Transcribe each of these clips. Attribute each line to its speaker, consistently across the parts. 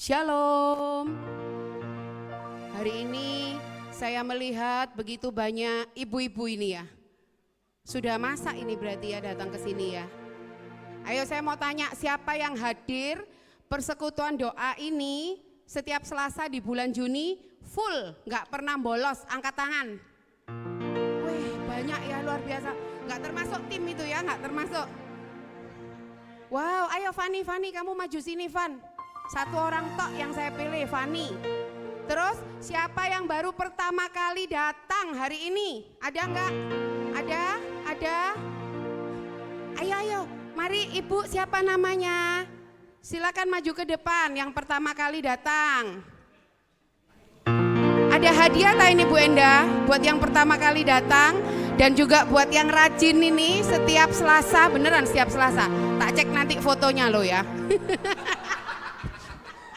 Speaker 1: Shalom. Hari ini saya melihat begitu banyak ibu-ibu ini ya. Sudah masak ini berarti ya datang ke sini ya. Ayo saya mau tanya, siapa yang hadir persekutuan doa ini setiap Selasa di bulan Juni full, nggak pernah bolos, angkat tangan. Wih banyak ya, luar biasa. Nggak termasuk tim itu ya, nggak termasuk. Wow, ayo Fani, kamu maju sini Van. Satu orang tok yang saya pilih, Fani. Terus siapa yang baru pertama kali datang hari ini? Ada enggak? Ada? Ayo, mari ibu siapa namanya? Silakan maju ke depan yang pertama kali datang. Ada hadiah tak ini Bu Enda? Buat yang pertama kali datang dan juga buat yang rajin ini setiap Selasa, beneran setiap Selasa. Tak cek nanti fotonya lo ya.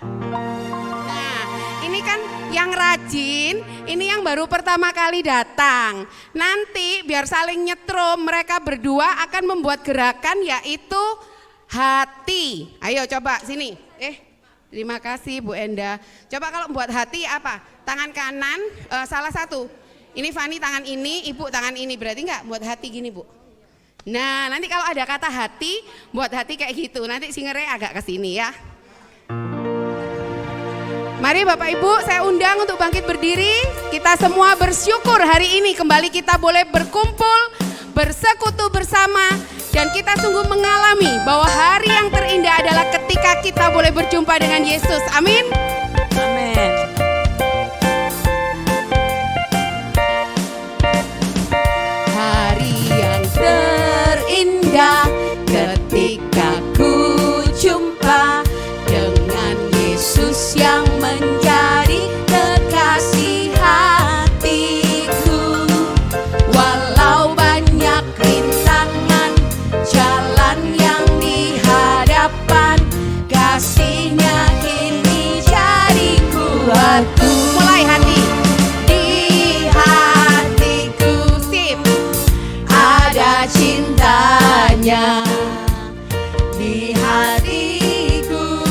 Speaker 1: Nah, ini kan yang rajin, ini yang baru pertama kali datang. Nanti biar saling nyetrum, mereka berdua akan membuat gerakan yaitu hati. Ayo coba sini. Terima kasih Bu Enda. Coba kalau buat hati apa? Tangan kanan salah satu. Ini Fani tangan ini, Ibu tangan ini. Berarti enggak buat hati gini Bu. Nah, nanti kalau ada kata hati, buat hati kayak gitu. Nanti singernya agak ke sini ya. Mari Bapak Ibu, saya undang untuk bangkit berdiri. Kita semua bersyukur hari ini kembali kita boleh berkumpul, bersekutu bersama. Dan kita sungguh mengalami bahwa hari yang terindah adalah ketika kita boleh berjumpa dengan Yesus. Amin.
Speaker 2: Amin.
Speaker 1: Hari yang terindah ketika ku jumpa dengan Yesus yang menjadi kekasih hatiku. Walau banyak rintangan jalan yang di hadapan, kasih-Nya kini jadi kuatku. Mulai hati. Di hatiku sip ada cintanya. Di hatiku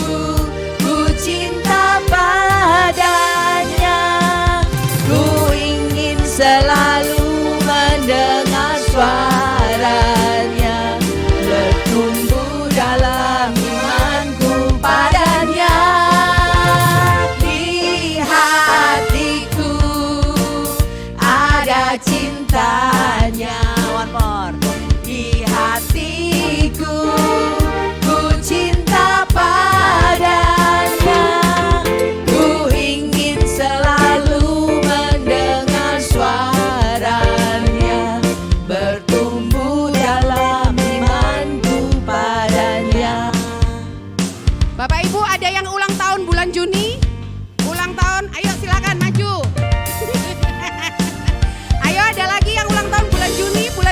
Speaker 1: ku cinta padanya. Ku ingin selalu mendengar suaranya, bertumbuh dalam imanku padanya. Di hatiku ada cintanya.
Speaker 2: One more.
Speaker 1: Di hatiku ku cinta padanya. Ku ingin selalu mendengar suaranya, bertumbuh dalam imanku padanya. Bapak Ibu ada yang ulang tahun bulan Juni? Ulang tahun, ayo silakan maju. Ayo ada lagi yang ulang tahun bulan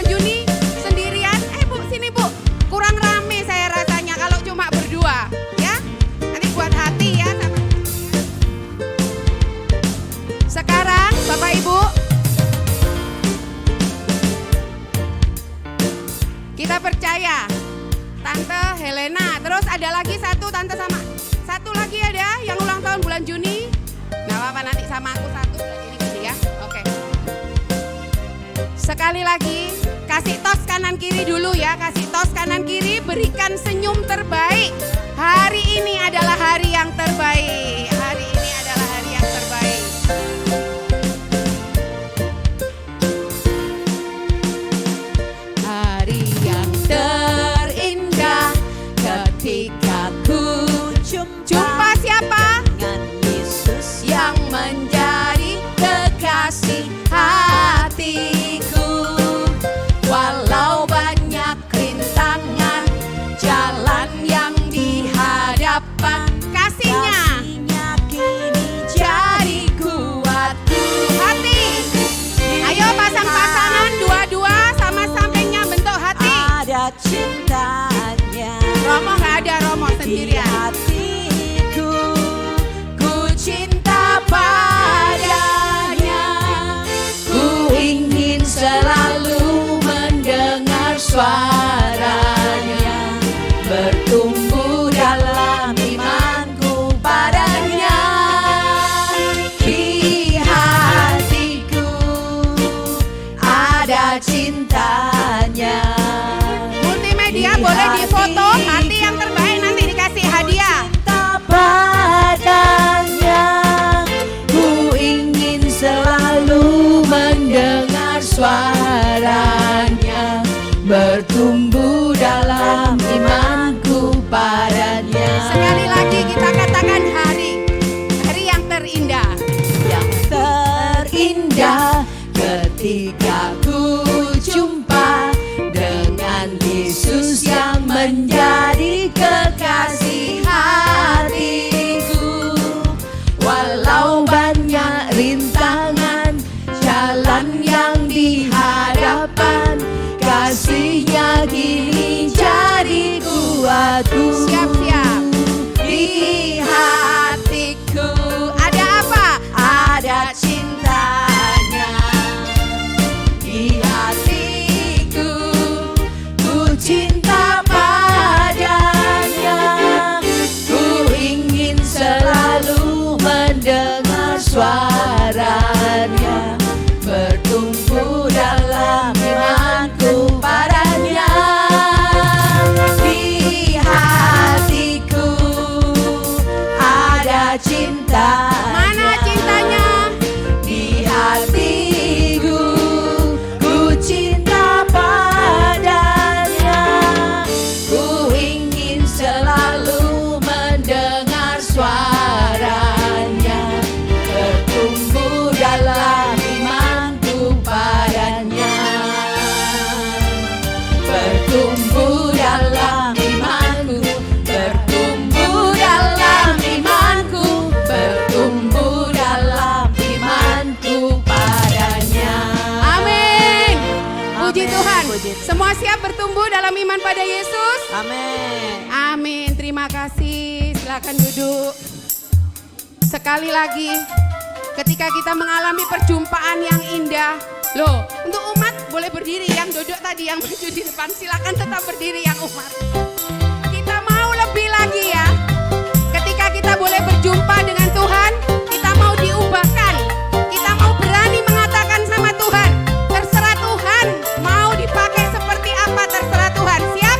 Speaker 1: Juni sendirian. Bu sini Bu, kurang rame saya rasanya kalau cuma berdua ya. Nanti buat hati ya sama. Sekarang Bapak Ibu, kita percaya Tante Helena, terus ada lagi satu Tante sama. Satu lagi ada yang ulang tahun bulan Juni. Nggak apa-apa nanti sama aku satu berarti ini gede ya. Oke. Sekali lagi kasih tos kanan kiri dulu ya, kasih tos kanan kiri, berikan senyum terbaik. Hari ini adalah hari yang terbaik. Hari ini adalah hari yang terbaik. Hari yang terindah ketika ku jumpa siapa?
Speaker 2: Dengan Yesus
Speaker 1: Yang menjadi kekasih hatiku. Walau banyak rintangan jalan yang di hadapan, kasih-Nya
Speaker 2: kini
Speaker 1: jadi kuatku. Hati. Ayo pasang-pasangan dua-dua sama sampingnya bentuk hati.
Speaker 2: ada cintanya.
Speaker 1: Romo nggak ada, Romo
Speaker 2: Di
Speaker 1: sendirian.
Speaker 2: hatiku
Speaker 1: Ku cinta padanya. Ku ingin selalu mendengar suaranya, bertumbuh dalam imanku padanya.
Speaker 2: bertumbuh dalam imanku padanya.
Speaker 1: Sekali lagi kita katakan hari yang terindah.
Speaker 2: Yang terindah ketika ku jumpa dengan Yesus yang menjadi kekasih hatiku. Walau banyak rintangan jalan yang di hadapan, kasih-Nya kini jadi kuatku.
Speaker 1: Siap-siap.
Speaker 2: Di hatiku
Speaker 1: Ada apa?
Speaker 2: ada cintanya. Di hatiku ku cinta padanya. Ku ingin selalu mendengar suaranya, bertumbuh dalam imanku padanya. Di hatiku ada cintanya.
Speaker 1: Mana cintanya?
Speaker 2: Di hatiku ku cinta padanya. Ku ingin selalu mendengar suaranya, bertumbuh dalam imanku padanya. Bertumbuh dalam imanku, bertumbuh dalam imanku, bertumbuh dalam imanku padanya.
Speaker 1: Amin. Puji
Speaker 2: Amin.
Speaker 1: Tuhan.
Speaker 2: Puji Tuhan.
Speaker 1: Semua siap bertumbuh dalam iman pada Yesus?
Speaker 2: Amin.
Speaker 1: Amin. Terima kasih. Silakan duduk. Sekali lagi, ketika kita mengalami perjumpaan yang indah, loh, untuk umat boleh berdiri, yang duduk tadi yang maju di depan silakan tetap berdiri yang umat. Kita mau lebih lagi ya. Ketika kita boleh berjumpa dengan Tuhan, kita mau diubahkan. Kita mau berani mengatakan sama Tuhan, terserah Tuhan, mau dipakai seperti apa terserah Tuhan. Siap?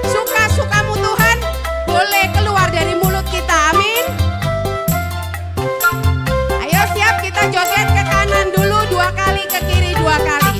Speaker 1: Suka-sukamu Tuhan, boleh keluar dari mulut kita. Amin. Ayo siap, kita joget ke kanan dulu 2 kali, ke kiri 2 kali.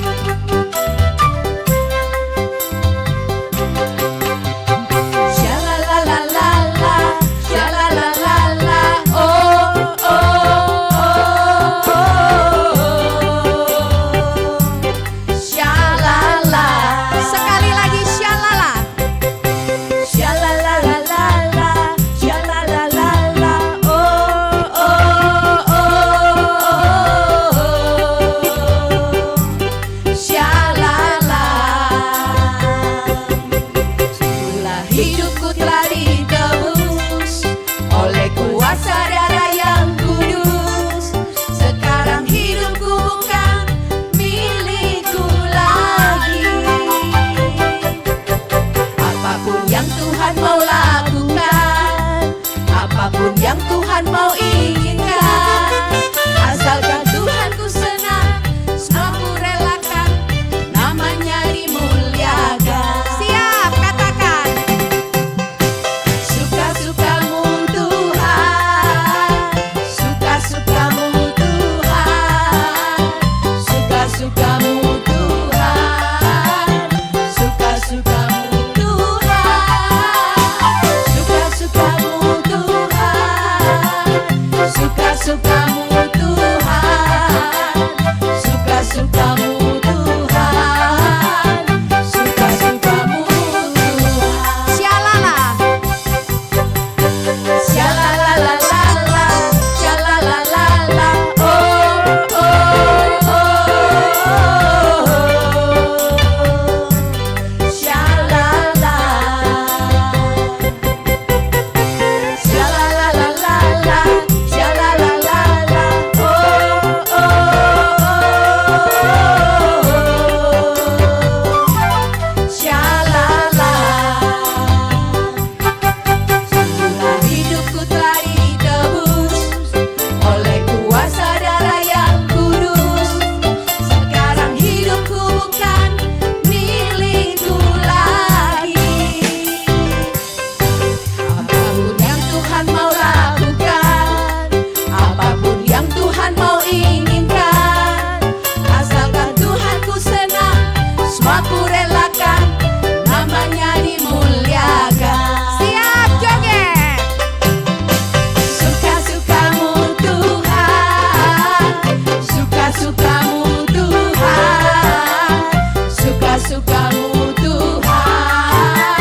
Speaker 2: suka-sukamu Tuhan,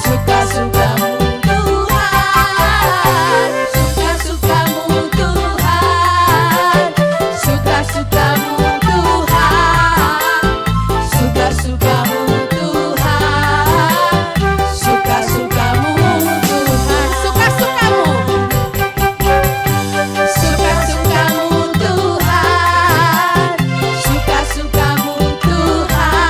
Speaker 2: suka-sukamu Tuhan, suka-sukamu Tuhan, suka-sukamu Tuhan, suka-sukamu Tuhan, suka-sukamu Tuhan, suka-sukamu, suka-sukamu Tuhan, suka-sukamu Tuhan,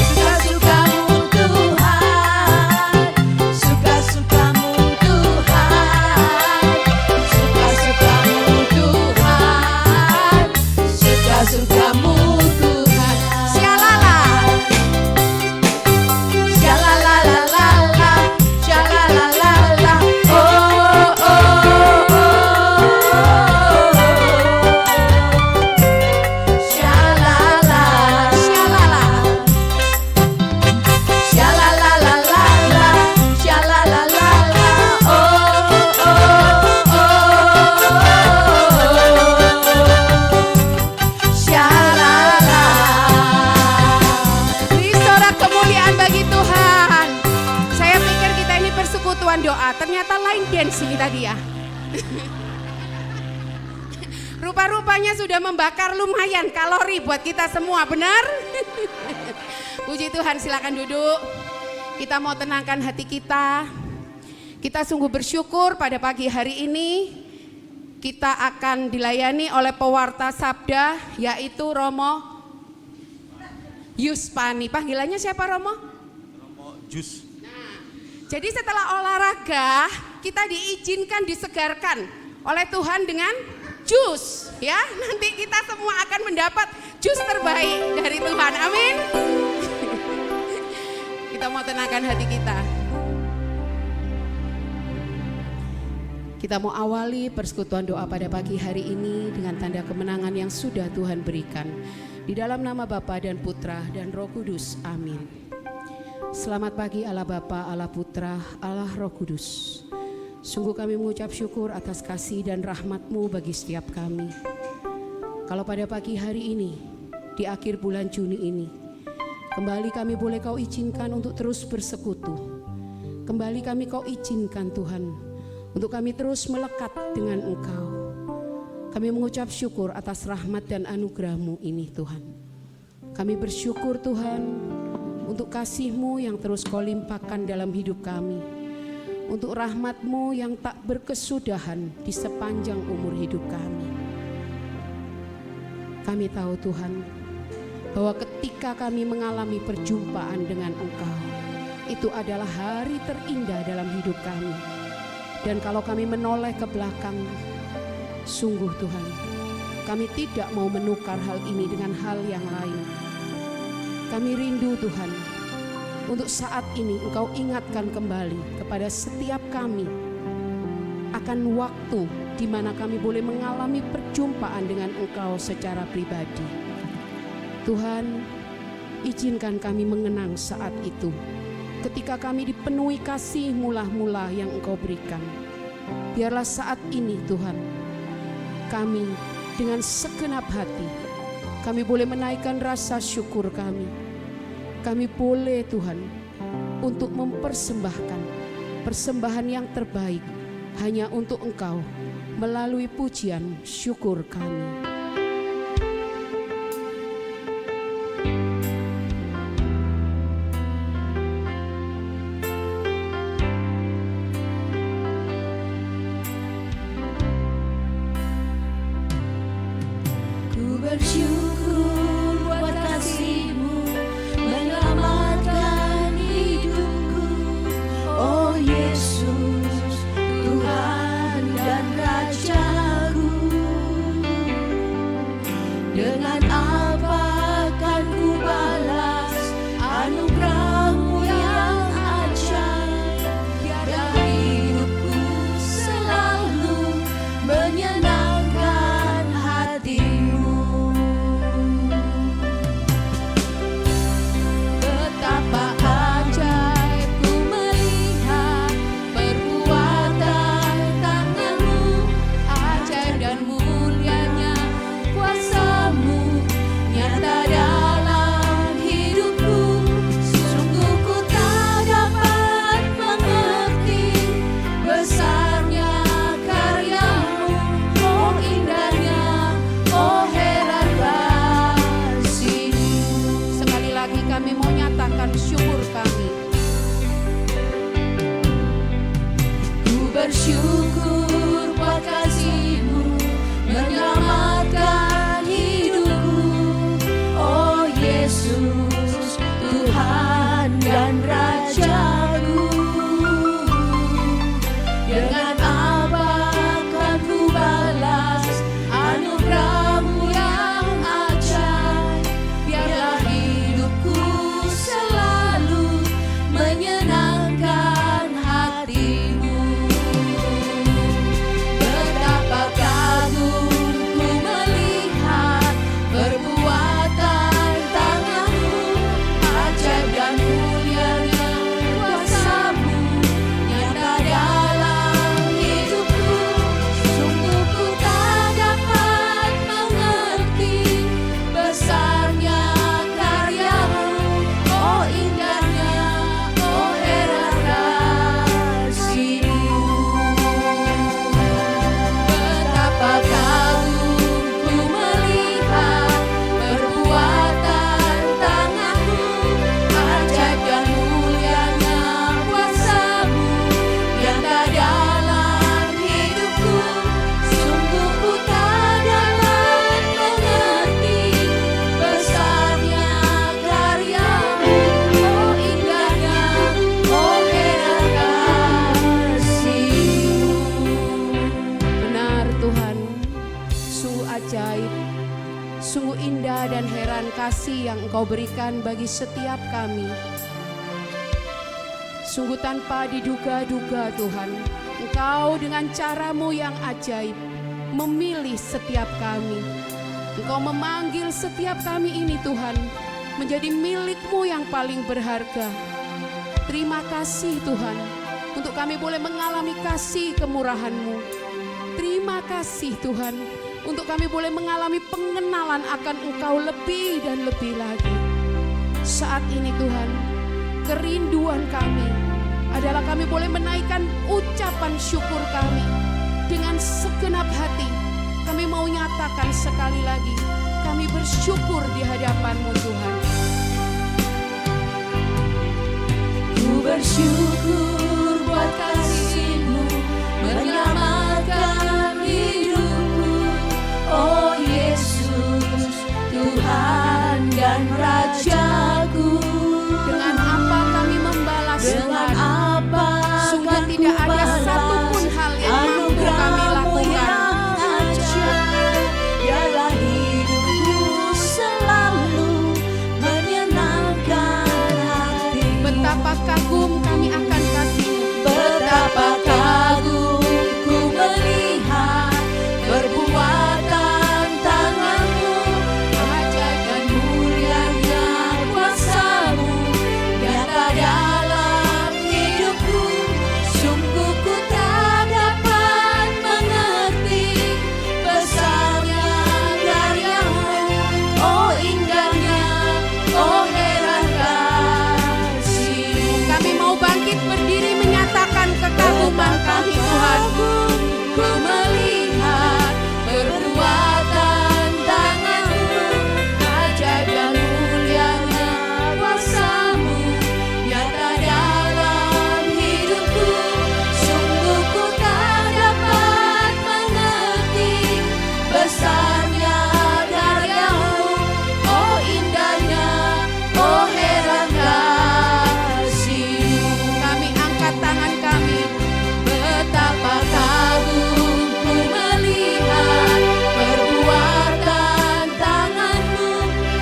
Speaker 2: suka-sukamu Tuhan, suka-sukamu Tuhan, suka-sukamu Tuhan, suka-sukamu Tuhan. Shalala, shalalalala, shalalalala, oh oh oh, shalala, shalala, shalalalala, shalalalala, oh oh oh, shalala.
Speaker 1: Beri sorak kemuliaan bagi Tuhan. Saya pikir kita ini persekutuan doa, ternyata lain dance ini tadi ya. Rupa-rupanya sudah membakar lumayan kalori buat kita semua, benar? Puji Tuhan, silakan duduk. Kita mau tenangkan hati kita. Kita sungguh bersyukur pada pagi hari ini kita akan dilayani oleh pewarta sabda, yaitu Romo Yuspani. Panggilannya siapa, Romo?
Speaker 3: Jus.
Speaker 1: Jadi setelah olahraga kita diizinkan disegarkan oleh Tuhan dengan jus, ya. Nanti kita semua akan mendapat jus terbaik dari Tuhan. Amin. Kita mau tenangkan hati kita. Kita mau awali persekutuan doa pada pagi hari ini dengan tanda kemenangan yang sudah Tuhan berikan. Di dalam nama Bapa dan Putra dan Roh Kudus. Amin. Selamat pagi Allah Bapa, Allah Putra, Allah Roh Kudus. Sungguh kami mengucap syukur atas kasih dan rahmat-Mu bagi setiap kami. Kalau pada pagi hari ini, di akhir bulan Juni ini, kembali kami boleh Kau izinkan untuk terus bersekutu. Kembali kami Kau izinkan Tuhan, untuk kami terus melekat dengan Engkau. Kami mengucap syukur atas rahmat dan anugerah-Mu ini Tuhan. Kami bersyukur Tuhan, untuk kasih-Mu yang terus Kau limpahkan dalam hidup kami. Untuk rahmat-Mu yang tak berkesudahan di sepanjang umur hidup kami. Kami tahu Tuhan, bahwa ketika kami mengalami perjumpaan dengan Engkau, itu adalah hari terindah dalam hidup kami. Dan kalau kami menoleh ke belakang, sungguh Tuhan, kami tidak mau menukar hal ini dengan hal yang lain. Kami rindu Tuhan, untuk saat ini Engkau ingatkan kembali kepada setiap kami akan waktu di mana kami boleh mengalami perjumpaan dengan Engkau secara pribadi. Tuhan, izinkan kami mengenang saat itu, ketika kami dipenuhi kasih mula-mula yang Engkau berikan. Biarlah saat ini Tuhan, kami dengan segenap hati, kami boleh menaikkan rasa syukur kami. Kami boleh Tuhan untuk mempersembahkan persembahan yang terbaik hanya untuk Engkau melalui pujian syukur kami.
Speaker 2: Ku bersyukur buat kasih-Mu menyelamatkan hidupku, oh Yesus, Tuhan dan Rajaku. Dengan apa akan ku balas anugerah-Mu yang ajaib? Biarlah hidupku selalu menyenangkan hati-Mu. Betapa ajaib ku melihat perbuatan tangan-Mu
Speaker 1: ajaib. Sungguh indah dan heran kasih yang Engkau berikan bagi setiap kami. Sungguh tanpa diduga-duga Tuhan, Engkau dengan cara-Mu yang ajaib memilih setiap kami. Engkau memanggil setiap kami ini Tuhan menjadi milik-Mu yang paling berharga. Terima kasih Tuhan untuk kami boleh mengalami kasih kemurahan-Mu. Terima kasih Tuhan untuk kami boleh mengalami pengenalan akan Engkau lebih dan lebih lagi. Saat ini Tuhan, kerinduan kami adalah kami boleh menaikkan ucapan syukur kami. Dengan segenap hati kami mau nyatakan sekali lagi, kami bersyukur di hadapan-Mu Tuhan.
Speaker 2: Ku bersyukur buat kasih-Mu menyelamatkan hidupku. Oh Yesus, Tuhan dan Rajaku.
Speaker 1: Dengan apa kami membalas
Speaker 2: Dengan
Speaker 1: Tuhan?
Speaker 2: apa
Speaker 1: Sungguh
Speaker 2: akan
Speaker 1: tidak
Speaker 2: ku
Speaker 1: ada
Speaker 2: balas
Speaker 1: satupun hal yang mampu kami
Speaker 2: anugerah-Mu
Speaker 1: lakukan.
Speaker 2: yang ajaib. Biarlah hidupku selalu menyenangkan hati.
Speaker 1: Betapa kagum kami akan kasih-Mu.
Speaker 2: Betapa kagum ku melihat perbuatan tangan-Mu, ajaib dan mulianya kuasa-Mu nyata dalam hidupku. Sungguh ku tak dapat mengerti besarnya karya-Mu. Oh indahnya, oh heran kasih-Mu.
Speaker 1: Kami mau bangkit berdiri menyatakan kekaguman kami Tuhan.
Speaker 2: Ku melihat perbuatan tangan-Mu, ajaib dan mulianya kuasa-Mu nyata dalam hidupku. Sungguh ku tak dapat mengerti besarnya karya-Mu. Oh indahnya, oh heran kasih-Mu.
Speaker 1: Kami angkat tangan kami.
Speaker 2: Betapa kagum ku melihat perbuatan tangan-Mu,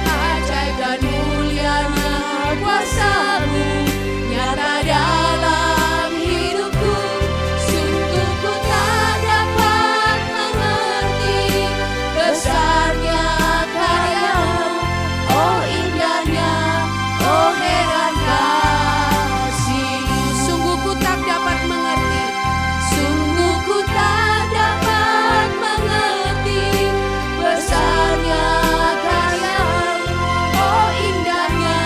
Speaker 2: ajaib dan mulianya kuasa-Mu nyata dalam hidupku. Sungguh ku tak dapat mengerti besarnya karya-Mu. Oh indahnya, oh heran kasih-Mu.
Speaker 1: Sungguh ku tak dapat mengerti.
Speaker 2: Sungguh ku tak dapat mengerti besarnya karya-Mu. Oh indahnya,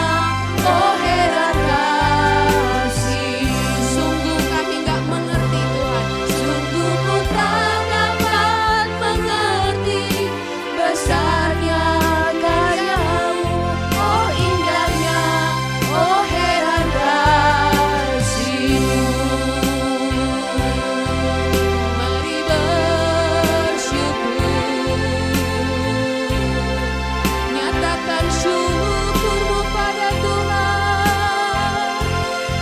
Speaker 2: oh heran kasih-Mu.
Speaker 1: Sungguh kami gak mengerti Tuhan.
Speaker 2: Sungguh ku tak dapat mengerti besarnya karya-Mu. Oh indahnya, oh heran kasih-Mu. Mari bersyukur, nyatakan syukurmu pada Tuhan.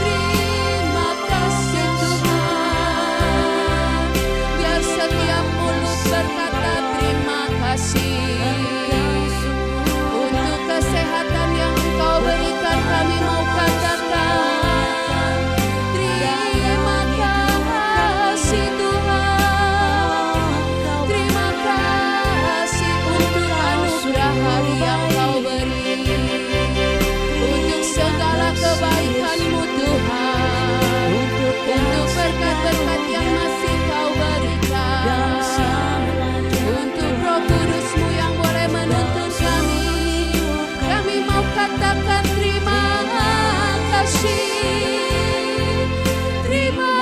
Speaker 2: Terima kasih Tuhan, biar setiap mulut berkata terima kasih. Untuk kesehatan yang Engkau berikan kami mau katakan terima kasih Tuhan. Terima kasih untuk anugerah hari yang Kau beri, untuk segala kebaikan-Mu Tuhan, untuk berkat-berkat yang masih Kau berikan, untuk Roh Kudus-Mu yang boleh menuntun kami. Kami mau katakan terima kasih. Terima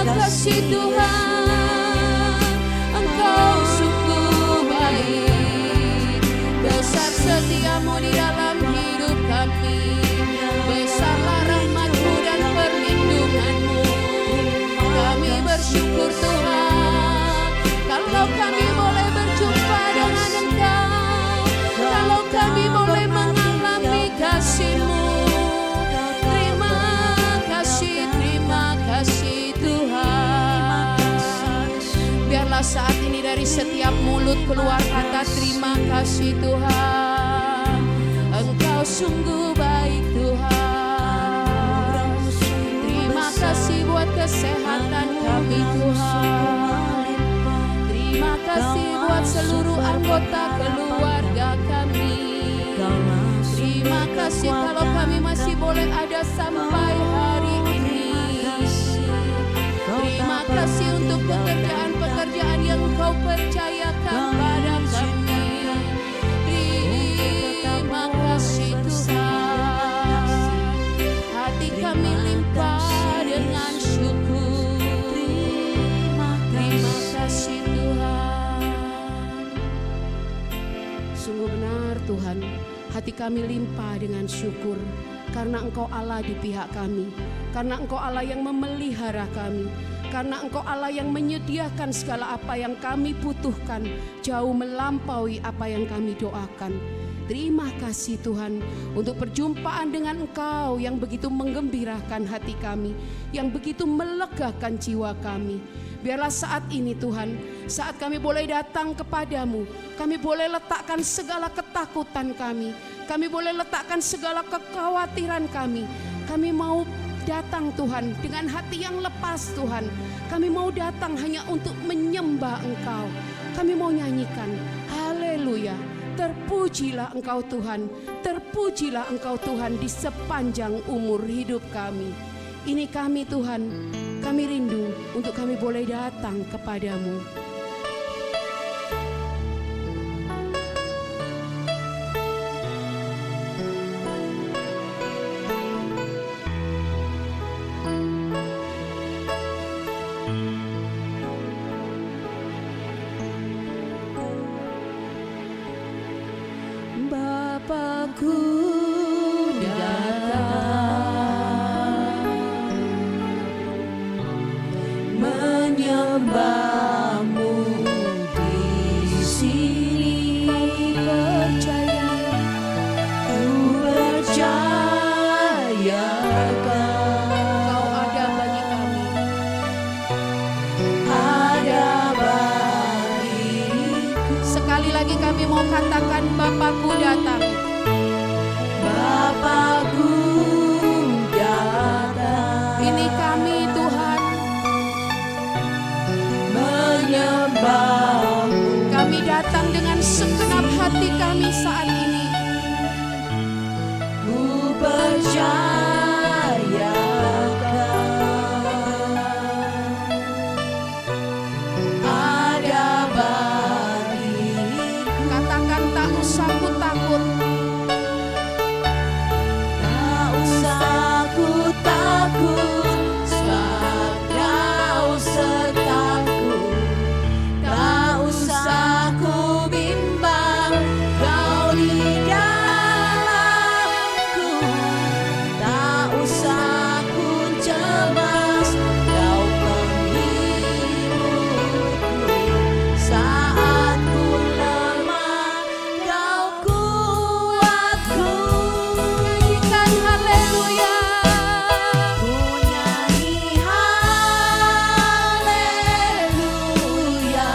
Speaker 2: kasih Tuhan, Engkau sungguh baik. Besar setia-Mu di dalam hidup kami. Besarlah rahmat-Mu dan perlindungan-Mu. Kami bersyukur Tuhan, kalau kami boleh berjumpa dengan Engkau, kalau kami boleh mengalami kasih-Mu. Terima kasih Tuhan. saat ini dari setiap mulut keluar kata terima kasih Tuhan. Engkau sungguh baik Tuhan. Terima kasih buat kesehatan kami Tuhan. Terima kasih buat seluruh anggota keluarga kami. Terima kasih kalau kami masih boleh ada sampai hari ini. Terima kasih untuk pekerjaan-pekerjaan yang Kau percayakan pada kami. Terima kasih Tuhan. Hati kami limpah dengan syukur. Terima kasih Tuhan.
Speaker 1: Sungguh benar Tuhan, hati kami limpah dengan syukur karena Engkau Allah di pihak kami, karena Engkau Allah yang memelihara kami, karena Engkau Allah yang menyediakan segala apa yang kami butuhkan, jauh melampaui apa yang kami doakan. Terima kasih Tuhan untuk perjumpaan dengan Engkau yang begitu menggembirakan hati kami, yang begitu melegakan jiwa kami. Biarlah saat ini Tuhan, saat kami boleh datang kepadamu, kami boleh letakkan segala ketakutan kami boleh letakkan segala kekhawatiran kami. Kami mau datang Tuhan dengan hati yang lepas Tuhan. Kami mau datang hanya untuk menyembah Engkau. Kami mau nyanyikan haleluya. Terpujilah Engkau Tuhan, terpujilah Engkau Tuhan di sepanjang umur hidup kami. Ini kami Tuhan, kami rindu untuk kami boleh datang kepadamu.
Speaker 2: Bapakku datang menyembahmu di sini, percaya ku percayakan
Speaker 1: Engkau ada bagi kami.
Speaker 2: ada bagiku.
Speaker 1: Sekali lagi kami mau katakan Bapakku datang.
Speaker 2: Bapakku datang.
Speaker 1: Ini kami Tuhan,
Speaker 2: menyembahmu.
Speaker 1: kami datang dengan segenap hati kami saat ini.
Speaker 2: Ku percayakan ada bagiku.
Speaker 1: Katakan tak usah ku takut,
Speaker 2: Tak usah ku takut, sebab Kau sertaku. Tak usah ku bimbang, Kau di dalamku. Tak usah ku cemas, Kau penghiburku. Saat ku lemah, Kau kuatku.
Speaker 1: nyanyikan haleluya.
Speaker 2: Ku nyanyi haleluya.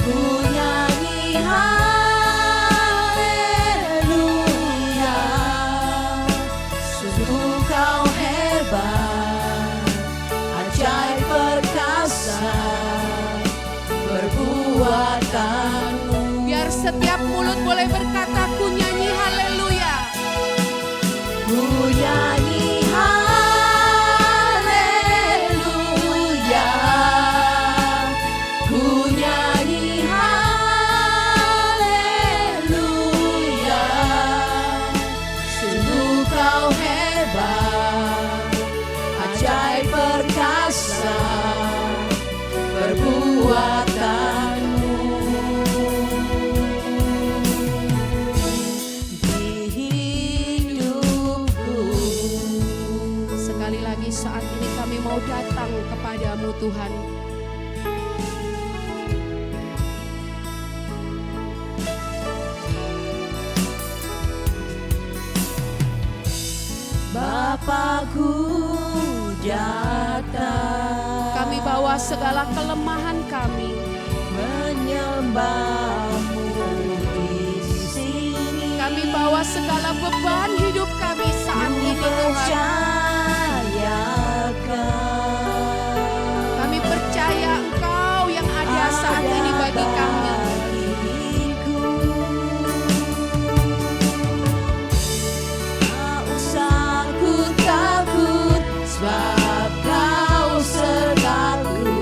Speaker 2: Ku nyanyi haleluya. Sungguh Kau hebat, ajaib perkasa perbuatanmu.
Speaker 1: Biar setiap mulut boleh berkata ku nyanyi haleluya.
Speaker 2: Ku nyanyi haleluya. Ku nyanyi haleluya. Sungguh Kau hebat, ajaib perkasa perbuatanmu.
Speaker 1: Sekali lagi saat ini kami mau datang kepadamu Tuhan.
Speaker 2: Bapakku datang.
Speaker 1: Kami bawa
Speaker 2: bawa segala kelemahan kami,
Speaker 4: menyembahmu di sini.
Speaker 2: kami bawa segala beban hidup kami saat ini Tuhan. Kami percaya Engkau yang ada saat ini bagi kami.
Speaker 4: Tak usah ku takut, sebab Kau sertaku.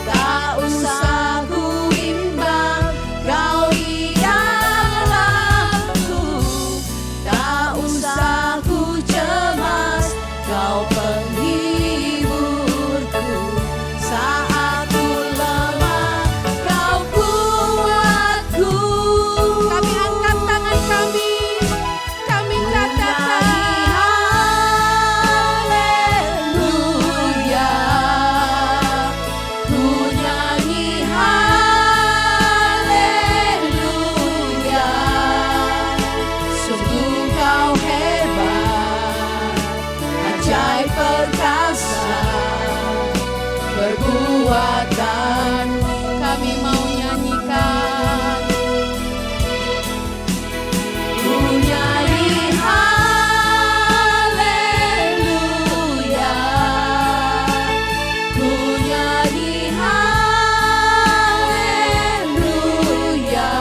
Speaker 4: Tak usah ku bimbang, Kau di dalamku. Tak usah ku cemas, Kau penghiburku. Saat ku lemah, Kau kuatku.
Speaker 2: Kami angkat tangan kami katakan
Speaker 4: Haleluya, ku nyanyi haleluya. Sungguh Kau hebat, ajaib perkasa, perbuatan-Mu
Speaker 2: kami mau nyanyikan.
Speaker 4: ku nyanyi haleluya, ku nyanyi haleluya.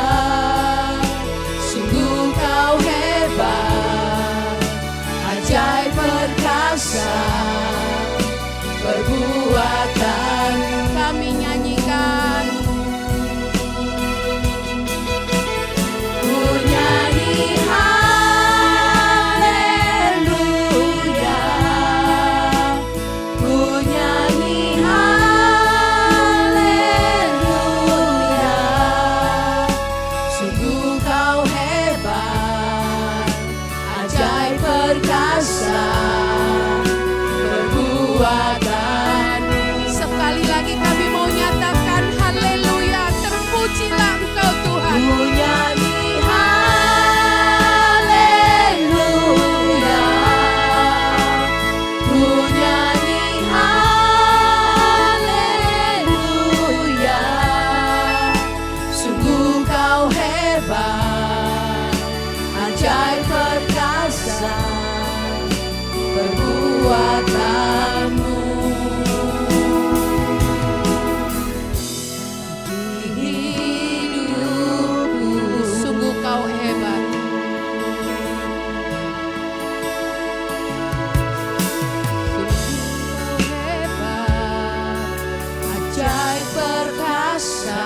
Speaker 4: Sungguh Kau hebat, ajaib perkasa, perbuatan
Speaker 2: Kami nyanyikan.
Speaker 4: ku nyanyi haleluya, ku nyanyi haleluya. Sungguh Kau hebat, ajaib perkasa, perbuatan.
Speaker 2: Sekali lagi kami mau nyatakan haleluya, terpujilah Engkau Tuhan.
Speaker 4: Ku nyanyi haleluya, ku nyanyi haleluya. Sungguh Kau hebat, ajaib perkasa, perbuatan-Mu.
Speaker 2: Sungguh Kau hebat. Sungguh Kau hebat,
Speaker 4: Ajaib perkasa,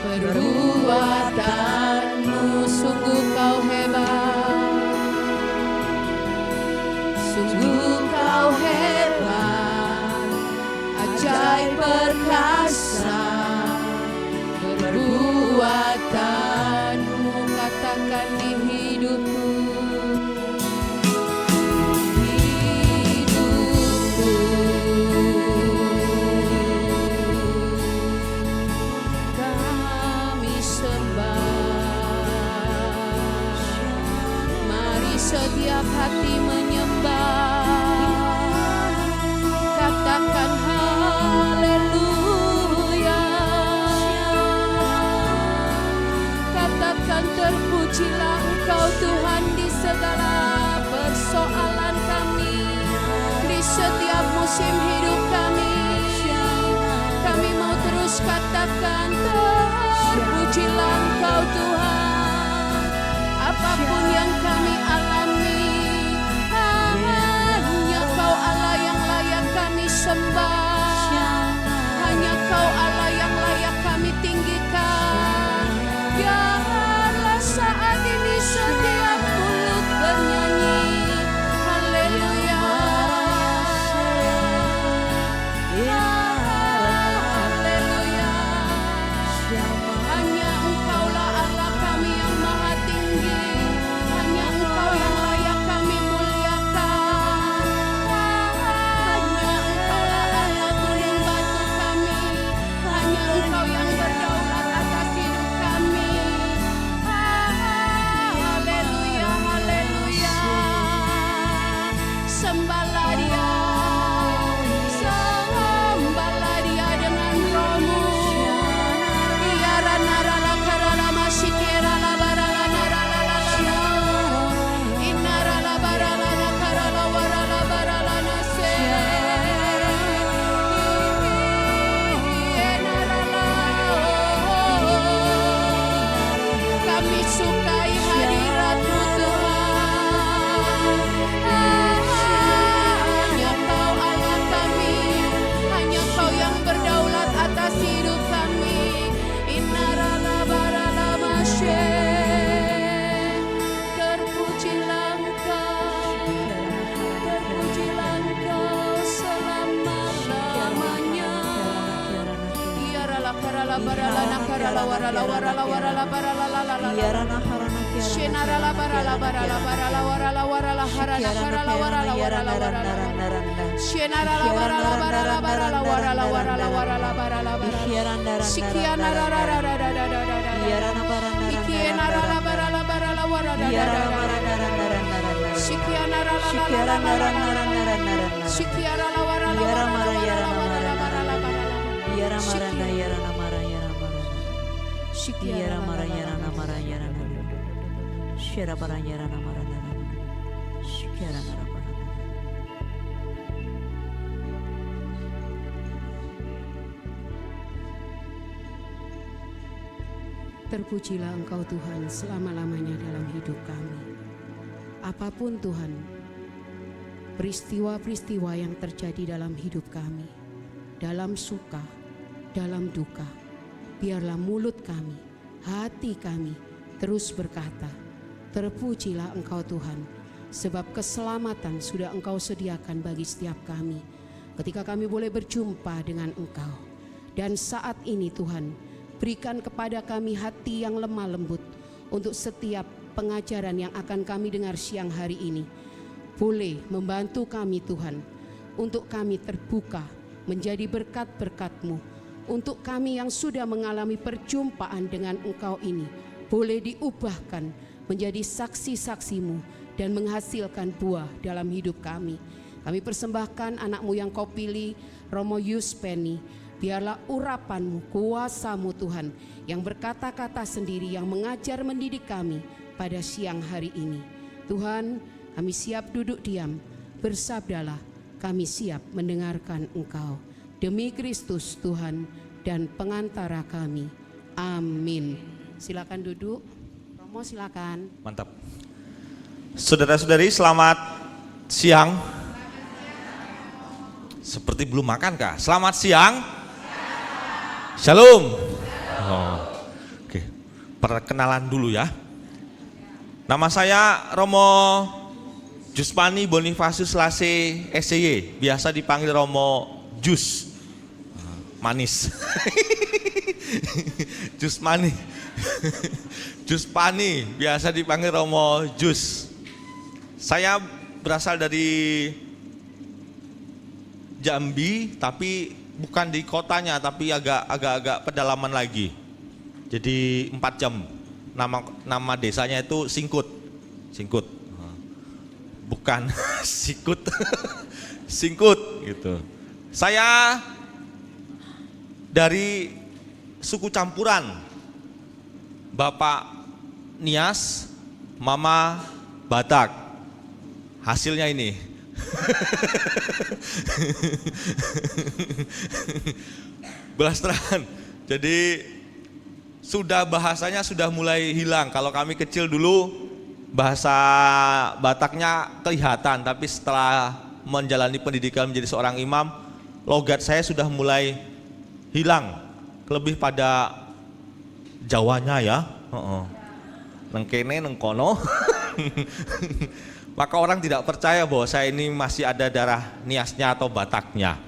Speaker 4: perbuatan-Mu.
Speaker 2: sungguh Kau hebat.
Speaker 4: Sungguh Kau hebat, ajaib perkasa, perbuatan-Mu.
Speaker 2: Katakan di hidupku, kami sembah. Mari setiap hati menyembah. Katakan haleluya. Katakan terpujilah Engkau Tuhan di segala persoalan kami, di setiap musim hidup kami. Kami mau terus katakan terpujilah Engkau Tuhan. Apapun yang kami alami, hanya Kau Allah yang layak kami sembah. Hanya Kau Allah yang layak kami tinggikan. Biarlah saat ini setiap mulut bernyanyi haleluya. Haleluya. la bara la nakara la wara la wara la wara la bara la la la la.
Speaker 4: Yarana harana kiarana.
Speaker 2: Shenara la bara la bara la bara la wara la wara la hara nakara la wara la wara la wara la. Shenara la bara la bara la bara la wara la wara la wara la bara la bara. Sikiana ra ra ra ra ra ra ra ra.
Speaker 4: Yarana barana.
Speaker 2: Ikiana ra la bara la bara la wara la la la. Sikiana ra la la la la la la. Sikiara la wara la wara la wara la wara la bara la bara la.
Speaker 4: Yaramarana yaranamara yaramarana.
Speaker 2: Sikiara
Speaker 4: Yaramara yaranamara yaranana. Shirabara yaranamara narana. Shikiara narabara.
Speaker 1: Terpujilah Engkau Tuhan selama-lamanya dalam hidup kami. Apapun Tuhan, peristiwa-peristiwa yang terjadi dalam hidup kami, dalam suka, dalam duka, biarlah mulut kami, hati kami terus berkata, terpujilah Engkau Tuhan, sebab keselamatan sudah Engkau sediakan bagi setiap kami ketika kami boleh berjumpa dengan Engkau. Dan saat ini Tuhan, berikan kepada kami hati yang lemah lembut untuk setiap pengajaran yang akan kami dengar siang hari ini. Boleh membantu kami Tuhan, untuk kami terbuka menjadi berkat-berkat-Mu. Untuk kami yang sudah mengalami perjumpaan dengan Engkau ini, boleh diubahkan menjadi saksi-saksi-Mu dan menghasilkan buah dalam hidup kami. Kami persembahkan anak-Mu yang Kau pilih, Romo Yuspeni. Biarlah urapan-Mu, kuasa-Mu Tuhan, yang berkata-kata sendiri, yang mengajar mendidik kami pada siang hari ini. Tuhan, kami siap duduk diam, bersabdalah, kami siap mendengarkan Engkau. Demi Kristus Tuhan dan pengantara kami. Amin. Silakan duduk. Romo silakan.
Speaker 3: Mantap. Saudara-saudari, selamat siang. Seperti belum makan kah? Selamat siang. Shalom. Oh, oke. Perkenalan dulu ya. Nama saya Romo Juspani Bonifasius Lase SCY, biasa dipanggil Romo Jus. Manis. Juspani. Juspani, biasa dipanggil Romo Jus. Saya berasal dari Jambi, tapi bukan di kotanya, tapi agak pedalaman lagi. Jadi 4 jam. Nama desanya itu Singkut. Singkut. Bukan sikut. Singkut gitu. Saya dari suku campuran. Bapak Nias, Mama Batak. Hasilnya ini. Blasteran. Jadi bahasanya sudah mulai hilang. Kalau kami kecil dulu bahasa Bataknya kelihatan, tapi setelah menjalani pendidikan menjadi seorang imam, logat saya sudah mulai hilang. Lebih pada Jawanya ya. Neng kene neng kono. Maka orang tidak percaya bahwa saya ini masih ada darah Niasnya atau Bataknya.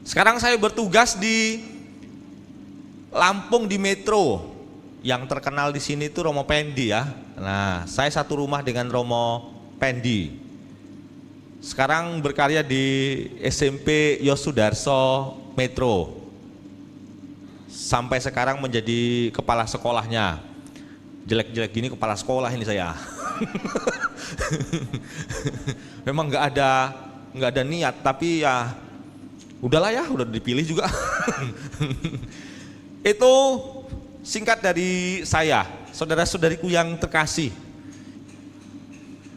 Speaker 3: Sekarang saya bertugas di Lampung di Metro. Yang terkenal di sini itu Romo Pendi ya. Nah, saya satu rumah dengan Romo Pendi. Sekarang berkarya di SMP Yosudarso Metro. Sampai sekarang menjadi kepala sekolahnya. Jelek-jelek gini kepala sekolah ini saya. Memang nggak ada niat, tapi ya udahlah ya, udah dipilih juga. Itu singkat dari saya, saudara-saudariku yang terkasih.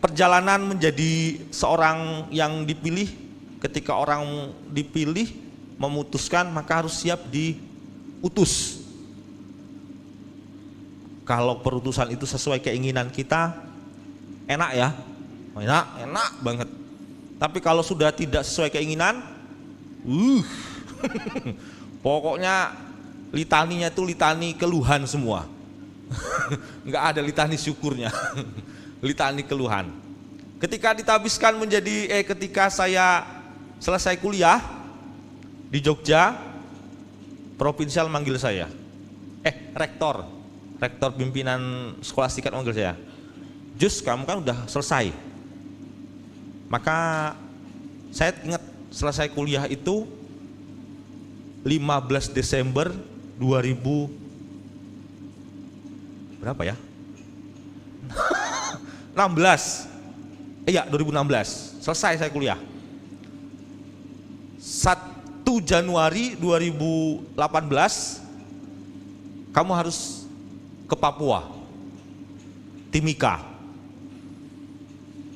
Speaker 3: Perjalanan menjadi seorang yang dipilih, ketika orang dipilih memutuskan, maka harus siap diutus. Kalau perutusan itu sesuai keinginan kita, enak ya, enak banget. Tapi kalau sudah tidak sesuai keinginan, pokoknya litaninya itu litani keluhan semua. Enggak ada litani syukurnya. Litani keluhan. Ketika saya selesai kuliah di Jogja, provinsial manggil saya. Rektor pimpinan skolastika manggil saya. Jus, kamu kan udah selesai. Maka saya ingat selesai kuliah itu 15 Desember 2000 berapa ya? 16. Iya, 2016. Selesai saya kuliah. 1 Januari 2018 kamu harus ke Papua. Timika.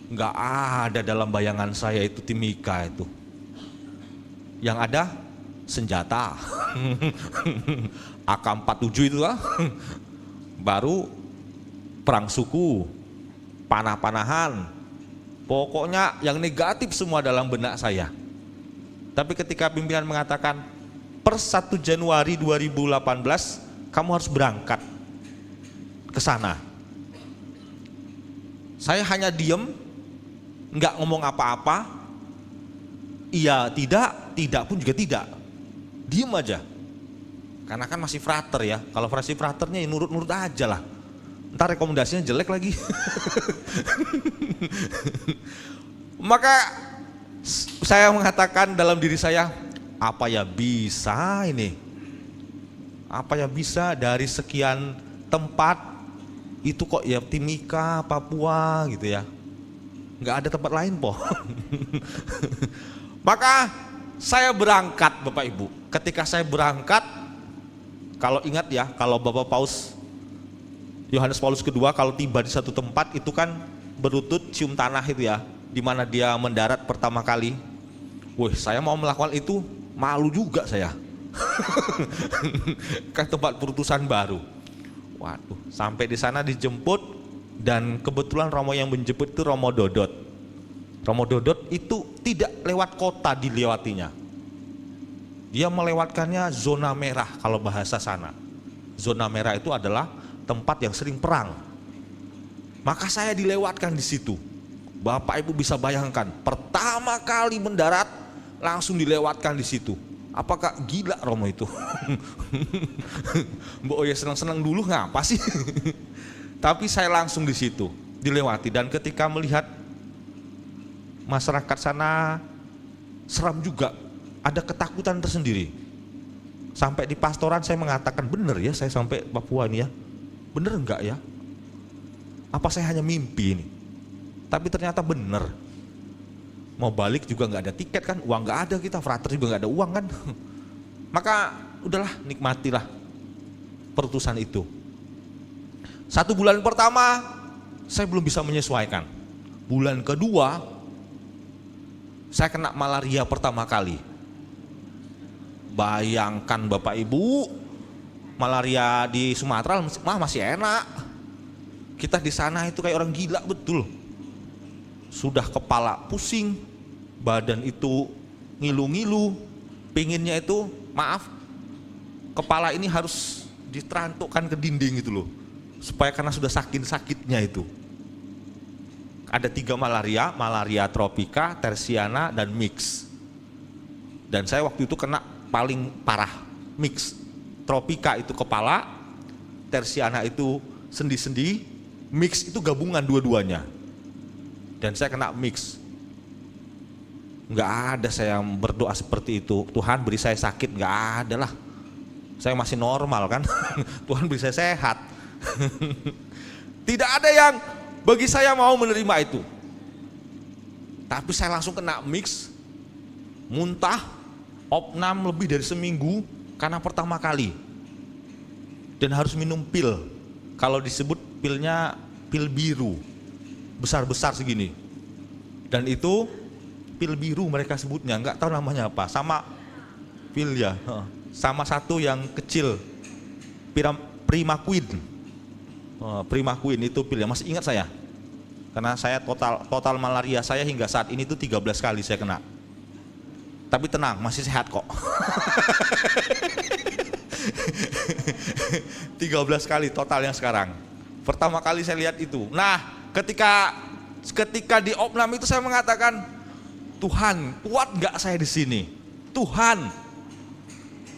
Speaker 3: Enggak ada dalam bayangan saya itu Timika itu. Yang ada senjata. AK-47 itu lah. Baru perang suku, panah-panahan. Pokoknya yang negatif semua dalam benak saya. Tapi ketika pimpinan mengatakan per 1 Januari 2018 kamu harus berangkat ke sana. Saya hanya diem, nggak ngomong apa-apa. Iya, tidak pun juga tidak. Diem aja. Karena kan masih frater ya. Kalau fraternya ya nurut-nurut aja lah. Ntar rekomendasinya jelek lagi. Maka saya mengatakan dalam diri saya, apa ya bisa ini? Apa ya bisa dari sekian tempat itu kok ya Timika, Papua gitu ya. Nggak ada tempat lain po. Maka saya berangkat Bapak Ibu. Ketika saya berangkat, kalau ingat ya, kalau Bapak Paus Yohanes Paulus kedua kalau tiba di satu tempat itu kan berlutut cium tanah itu ya, di mana dia mendarat pertama kali. Wih, saya mau melakukan itu malu juga saya. Ke tempat perutusan baru. Waduh, sampai di sana dijemput dan kebetulan Romo yang menjemput itu Romo Dodot. Romo Dodot itu tidak lewat kota dilewatinya. Dia melewatkannya zona merah kalau bahasa sana. Zona merah itu adalah tempat yang sering perang. Maka saya dilewatkan di situ. Bapak Ibu bisa bayangkan, pertama kali mendarat langsung dilewatkan di situ. Apakah gila Romo itu? Mbok ya senang-senang dulu ngapa sih? Tapi saya langsung di situ dilewati dan ketika melihat masyarakat sana seram juga, ada ketakutan tersendiri. Sampai di pastoran saya mengatakan, bener ya saya sampai Papua ini ya? Bener enggak ya? Apa saya hanya mimpi ini? Tapi ternyata bener. Mau balik juga nggak ada tiket kan, uang nggak ada, kita frater juga nggak ada uang kan. Maka udahlah, nikmatilah perutusan itu. 1 bulan pertama saya belum bisa menyesuaikan. Bulan kedua saya kena malaria pertama kali. Bayangkan Bapak Ibu, malaria di Sumatera masih enak. Kita di sana itu kayak orang gila betul. Sudah kepala pusing, badan itu ngilu-ngilu, pinginnya itu, maaf, kepala ini harus diterantukkan ke dinding gitu loh, supaya karena sudah sakit-sakitnya itu. Ada 3 malaria, malaria tropika, tersiana, dan mix. Dan saya waktu itu kena paling parah, mix. Tropika itu kepala, tersiana itu sendi-sendi, mix itu gabungan dua-duanya. Dan saya kena mix. Nggak ada saya berdoa seperti itu, Tuhan beri saya sakit, nggak ada lah. Saya masih normal kan. Tuhan beri saya sehat. Tidak ada yang bagi saya mau menerima itu. Tapi saya langsung kena mix, muntah, opnam lebih dari seminggu karena pertama kali. Dan harus minum pil. Kalau disebut pilnya pil biru. Besar-besar segini. Dan itu pil biru mereka sebutnya, nggak tahu namanya apa. Sama pil ya, sama satu yang kecil, Primaquine. Primaquine itu pilnya, masih ingat saya. Karena saya total malaria saya hingga saat ini tuh 13 kali saya kena. Tapi tenang, masih sehat kok. 13 kali total yang sekarang. Pertama kali saya lihat itu. Nah, ketika di opnam itu saya mengatakan, Tuhan, kuat nggak saya di sini? Tuhan,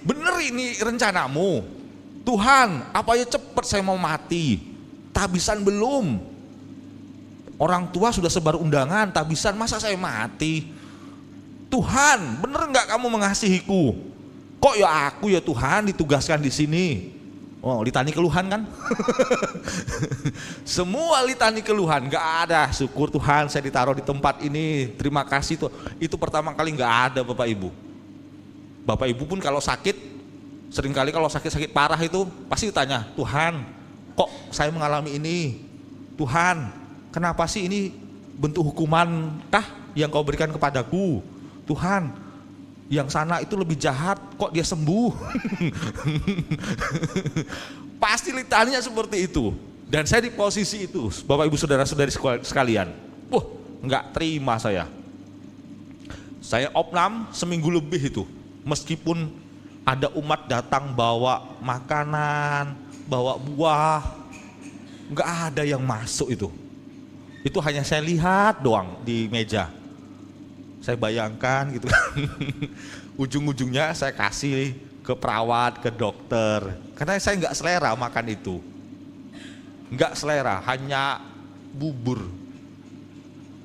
Speaker 3: bener ini rencanamu? Tuhan, apa ya cepat saya mau mati? Tabisan belum. Orang tua sudah sebar undangan, tabisan masa saya mati? Tuhan, bener nggak kamu mengasihiku? Kok ya aku ya Tuhan ditugaskan di sini? Oh, litani keluhan kan? Semua litani keluhan, nggak ada. Syukur Tuhan saya ditaruh di tempat ini, terima kasih tuh. Itu pertama kali nggak ada Bapak Ibu. Bapak Ibu pun kalau sakit, seringkali kalau sakit-sakit parah itu pasti ditanya, Tuhan, kok saya mengalami ini? Tuhan, kenapa sih ini bentuk hukuman kah yang kau berikan kepadaku? Tuhan, yang sana itu lebih jahat, kok dia sembuh? Pasti litaninya seperti itu. Dan saya di posisi itu, Bapak Ibu Saudara-saudari sekalian. Wah, nggak terima saya. Saya opnam seminggu lebih itu. Meskipun ada umat datang bawa makanan, bawa buah, nggak ada yang masuk itu. Itu hanya saya lihat doang di meja. Saya bayangkan gitu kan. Ujung-ujungnya saya kasih ke perawat, ke dokter. Karena saya nggak selera makan itu. Nggak selera, hanya bubur.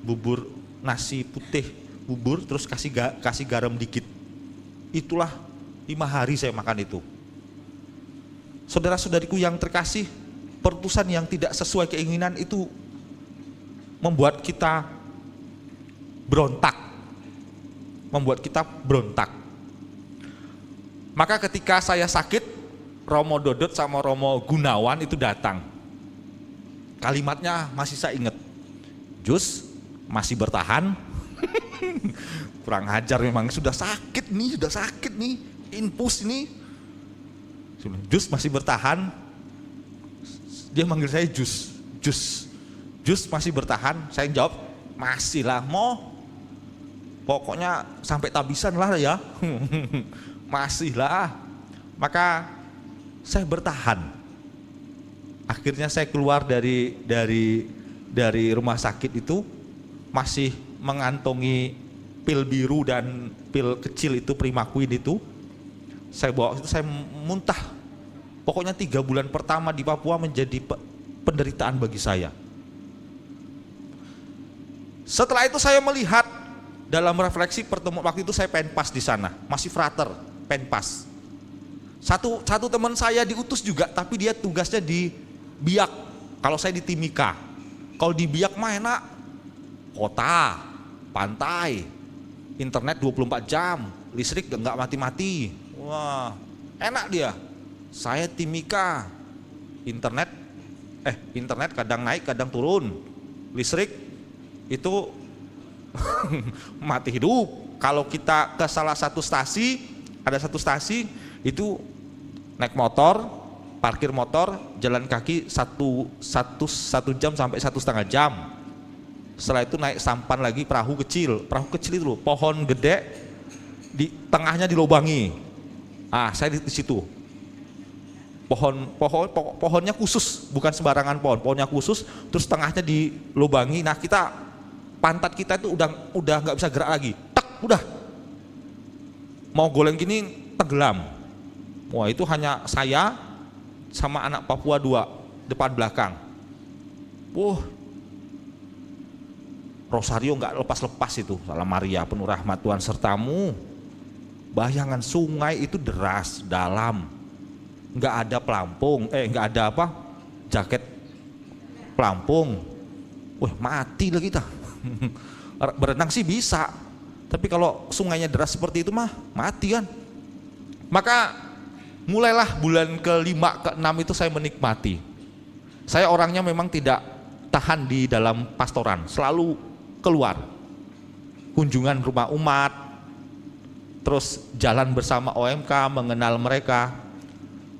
Speaker 3: Bubur nasi putih, bubur terus kasih garam dikit. Itulah 5 hari saya makan itu. Saudara-saudariku yang terkasih, perpustakaan yang tidak sesuai keinginan itu membuat kita berontak. Maka ketika saya sakit, Romo Dodot sama Romo Gunawan itu datang. Kalimatnya masih saya ingat. Jus, masih bertahan? Kurang ajar memang, sudah sakit nih, infus ini. Jus masih bertahan? Dia manggil saya Jus masih bertahan? Saya jawab, masih lah, pokoknya sampai tabisan lah ya. Masih lah. Maka saya bertahan. Akhirnya saya keluar dari rumah sakit itu masih mengantongi pil biru dan pil kecil itu, Primaquin itu. Saya bawa itu, saya muntah. Pokoknya 3 bulan pertama di Papua menjadi penderitaan bagi saya. Setelah itu saya melihat dalam refleksi pertemuan waktu itu, saya penpas di sana, masih frater, penpas. Satu teman saya diutus juga, tapi dia tugasnya di Biak. Kalau saya di Timika. Kalau di Biak mah enak, kota, pantai, internet 24 jam, listrik nggak mati-mati. Wah, enak dia. Saya Timika, internet kadang naik, kadang turun. Listrik itu mati hidup. Kalau kita ke salah satu stasi, ada satu stasi itu naik motor, parkir motor, jalan kaki satu jam sampai 1,5 jam. Setelah itu naik sampan lagi, perahu kecil itu loh, pohon gede di tengahnya dilobangi. Saya di situ. Pohonnya khusus, bukan sembarangan pohonnya khusus, terus tengahnya dilobangi. Nah, pantat kita itu udah nggak bisa gerak lagi. Udah. Mau goleng gini tenggelam. Wah, itu hanya saya sama anak Papua 2 depan belakang. Rosario nggak lepas-lepas itu. Salam Maria, penuh rahmat Tuhan sertamu. Bayangan sungai itu deras, dalam. Nggak ada pelampung, nggak ada jaket pelampung. Mati lah kita. Berenang sih bisa, tapi kalau sungainya deras seperti itu mah mati kan. Maka mulailah bulan ke-5, ke-6 itu saya menikmati. Saya orangnya memang tidak tahan di dalam pastoran, selalu keluar. Kunjungan rumah umat, terus jalan bersama OMK, mengenal mereka.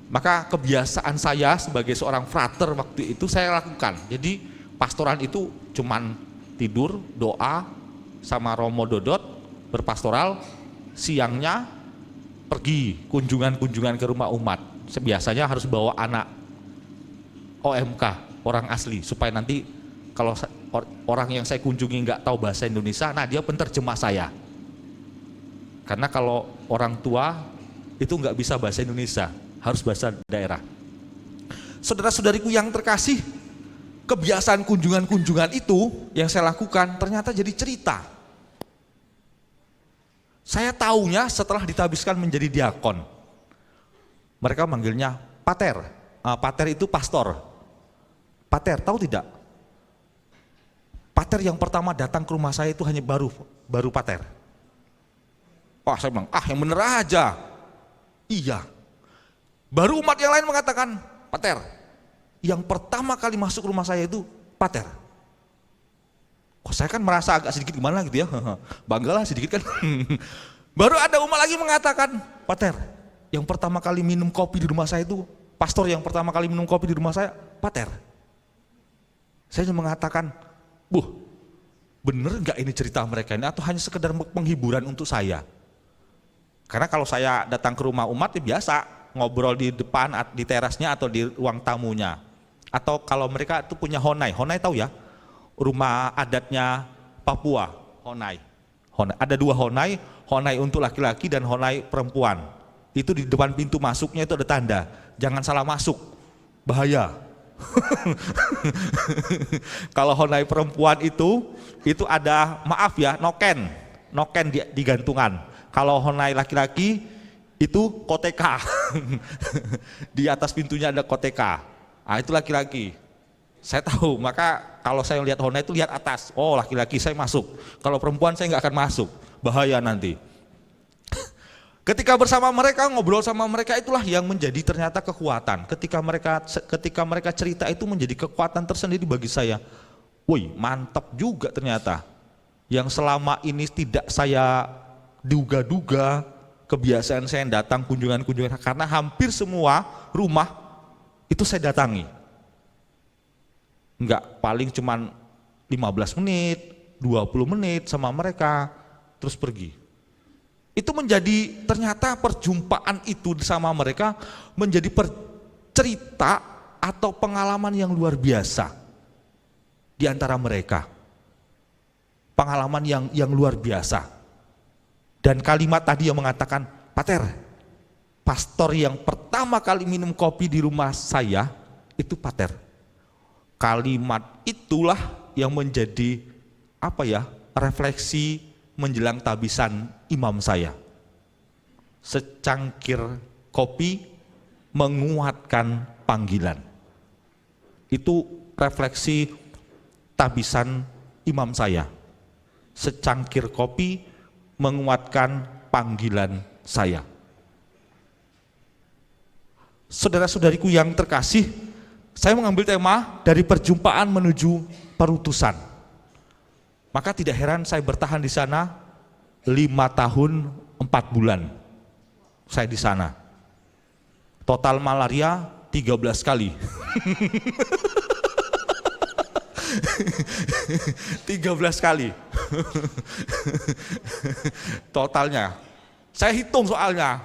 Speaker 3: Maka kebiasaan saya sebagai seorang frater waktu itu saya lakukan. Jadi pastoran itu cuman tidur, doa sama Romo Dodot, berpastoral, siangnya pergi kunjungan ke rumah umat. Biasanya harus bawa anak OMK, orang asli, supaya nanti kalau orang yang saya kunjungi nggak tahu bahasa Indonesia, nah dia penerjemah saya. Karena kalau orang tua itu nggak bisa bahasa Indonesia, harus bahasa daerah. Saudara-saudariku yang terkasih, kebiasaan kunjungan-kunjungan itu yang saya lakukan ternyata jadi cerita. Saya taunya setelah ditabiskan menjadi diakon. Mereka manggilnya pater. Pater itu pastor. Pater, tahu tidak? Pater yang pertama datang ke rumah saya itu hanya baru pater. Wah, saya bilang, yang bener aja. Iya. Baru umat yang lain mengatakan, pater. Yang pertama kali masuk rumah saya itu pater. Kok saya kan merasa agak sedikit gimana gitu ya. Banggalah sedikit kan. Baru ada umat lagi mengatakan, pater. Yang pertama kali minum kopi di rumah saya itu, pastor yang pertama kali minum kopi di rumah saya, pater. Saya mengatakan, bener nggak ini cerita mereka ini atau hanya sekedar penghiburan untuk saya? Karena kalau saya datang ke rumah umat ya biasa ngobrol di depan, di terasnya atau di ruang tamunya. Atau kalau mereka itu punya honai tahu ya? Rumah adatnya Papua, honai. Ada 2 honai untuk laki-laki dan honai perempuan. Itu di depan pintu masuknya itu ada tanda, jangan salah masuk, bahaya. Kalau honai perempuan itu ada, maaf ya, noken di gantungan. Kalau honai laki-laki itu koteka. Di atas pintunya ada koteka. Itu laki-laki. Saya tahu, maka kalau saya lihat honai itu lihat atas. Oh, laki-laki saya masuk. Kalau perempuan saya nggak akan masuk. Bahaya nanti. Ketika bersama mereka, ngobrol sama mereka, itulah yang menjadi ternyata kekuatan. Ketika mereka cerita itu menjadi kekuatan tersendiri bagi saya. Wih, mantap juga ternyata. Yang selama ini tidak saya duga-duga, kebiasaan saya datang kunjungan-kunjungan, karena hampir semua rumah itu saya datangi. Enggak, paling cuman 15 menit, 20 menit sama mereka, terus pergi. Itu menjadi ternyata perjumpaan itu sama mereka menjadi cerita atau pengalaman yang luar biasa di antara mereka. Pengalaman yang luar biasa. Dan kalimat tadi yang mengatakan, pater, pastor yang pertama kali minum kopi di rumah saya itu pater. Kalimat itulah yang menjadi refleksi menjelang tabisan imam saya. Secangkir kopi menguatkan panggilan. Itu refleksi tabisan imam saya. Secangkir kopi menguatkan panggilan saya. Saudara-saudariku yang terkasih, saya mengambil tema dari perjumpaan menuju perutusan. Maka tidak heran saya bertahan di sana 5 tahun 4 bulan. Saya di sana. Total malaria 13 kali. 13 kali. Totalnya. Saya hitung soalnya.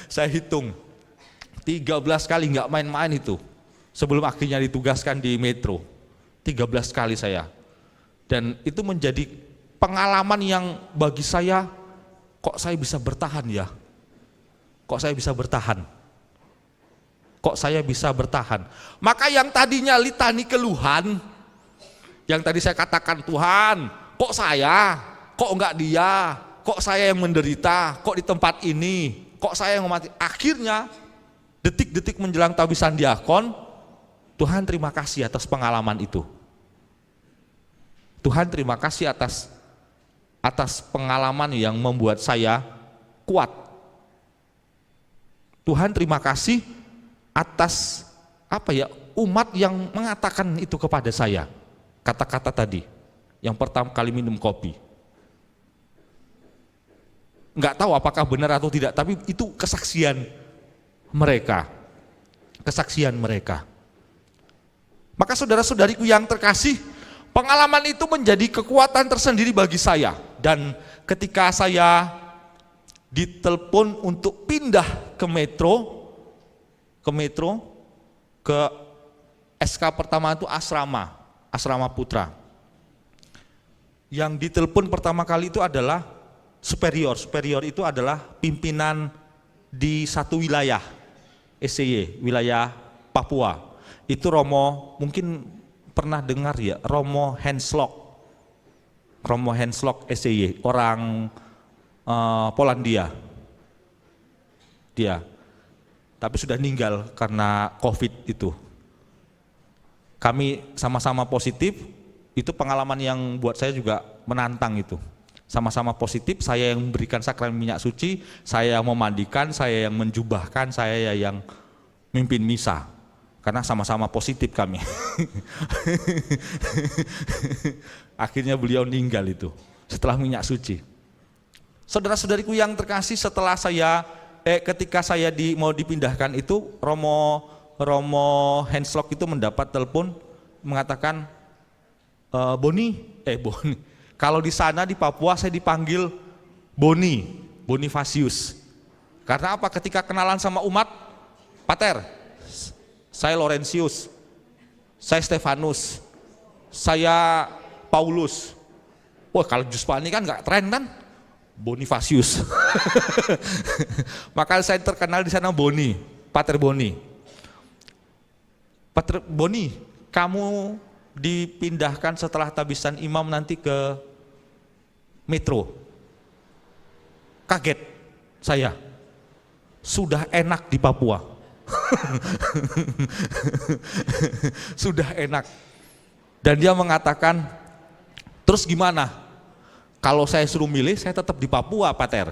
Speaker 3: Saya hitung. 13 kali, nggak main-main itu. Sebelum akhirnya ditugaskan di Metro. 13 kali saya. Dan itu menjadi pengalaman yang bagi saya, kok saya bisa bertahan ya? Kok saya bisa bertahan? Kok saya bisa bertahan? Maka yang tadinya litani keluhan, yang tadi saya katakan, Tuhan, kok saya? Kok enggak dia? Kok saya yang menderita? Kok di tempat ini? Kok saya yang mati? Akhirnya, detik-detik menjelang tabisan diakon, Tuhan terima kasih atas pengalaman itu. Tuhan terima kasih atas pengalaman yang membuat saya kuat. Tuhan terima kasih atas umat yang mengatakan itu kepada saya. Kata-kata tadi, yang pertama kali minum kopi. Enggak tahu apakah benar atau tidak, tapi itu kesaksian mereka. Kesaksian mereka. Maka saudara-saudariku yang terkasih, pengalaman itu menjadi kekuatan tersendiri bagi saya. Dan ketika saya ditelepon untuk pindah ke Metro, ke SK pertama itu asrama putra. Yang ditelepon pertama kali itu adalah superior itu adalah pimpinan di satu wilayah SCY, wilayah Papua. Itu Romo, mungkin pernah dengar ya, Romo Henslock SCY, orang Polandia. Dia, tapi sudah meninggal karena COVID itu. Kami sama-sama positif, itu pengalaman yang buat saya juga menantang itu. Sama-sama positif, saya yang memberikan sakramen minyak suci, saya yang memandikan, saya yang menjubahkan, saya yang mimpin misa. Karena sama-sama positif kami. Akhirnya beliau meninggal itu, setelah minyak suci. Saudara-saudariku yang terkasih, setelah ketika saya mau dipindahkan itu, Romo Henslock itu mendapat telepon mengatakan, Boni, kalau di sana di Papua saya dipanggil Bonifasius. Karena apa? Ketika kenalan sama umat, Pater, saya Laurentius, saya Stefanus, saya Paulus. Wah, kalau Juspani kan nggak tren kan? Bonifasius. Maka saya terkenal di sana Boni, Pater Boni. Pater Boni, kamu dipindahkan setelah tabisan imam nanti ke Metro. Kaget saya, sudah enak di Papua. Sudah enak. Dan dia mengatakan, terus gimana? Kalau saya suruh milih, saya tetap di Papua, Pater.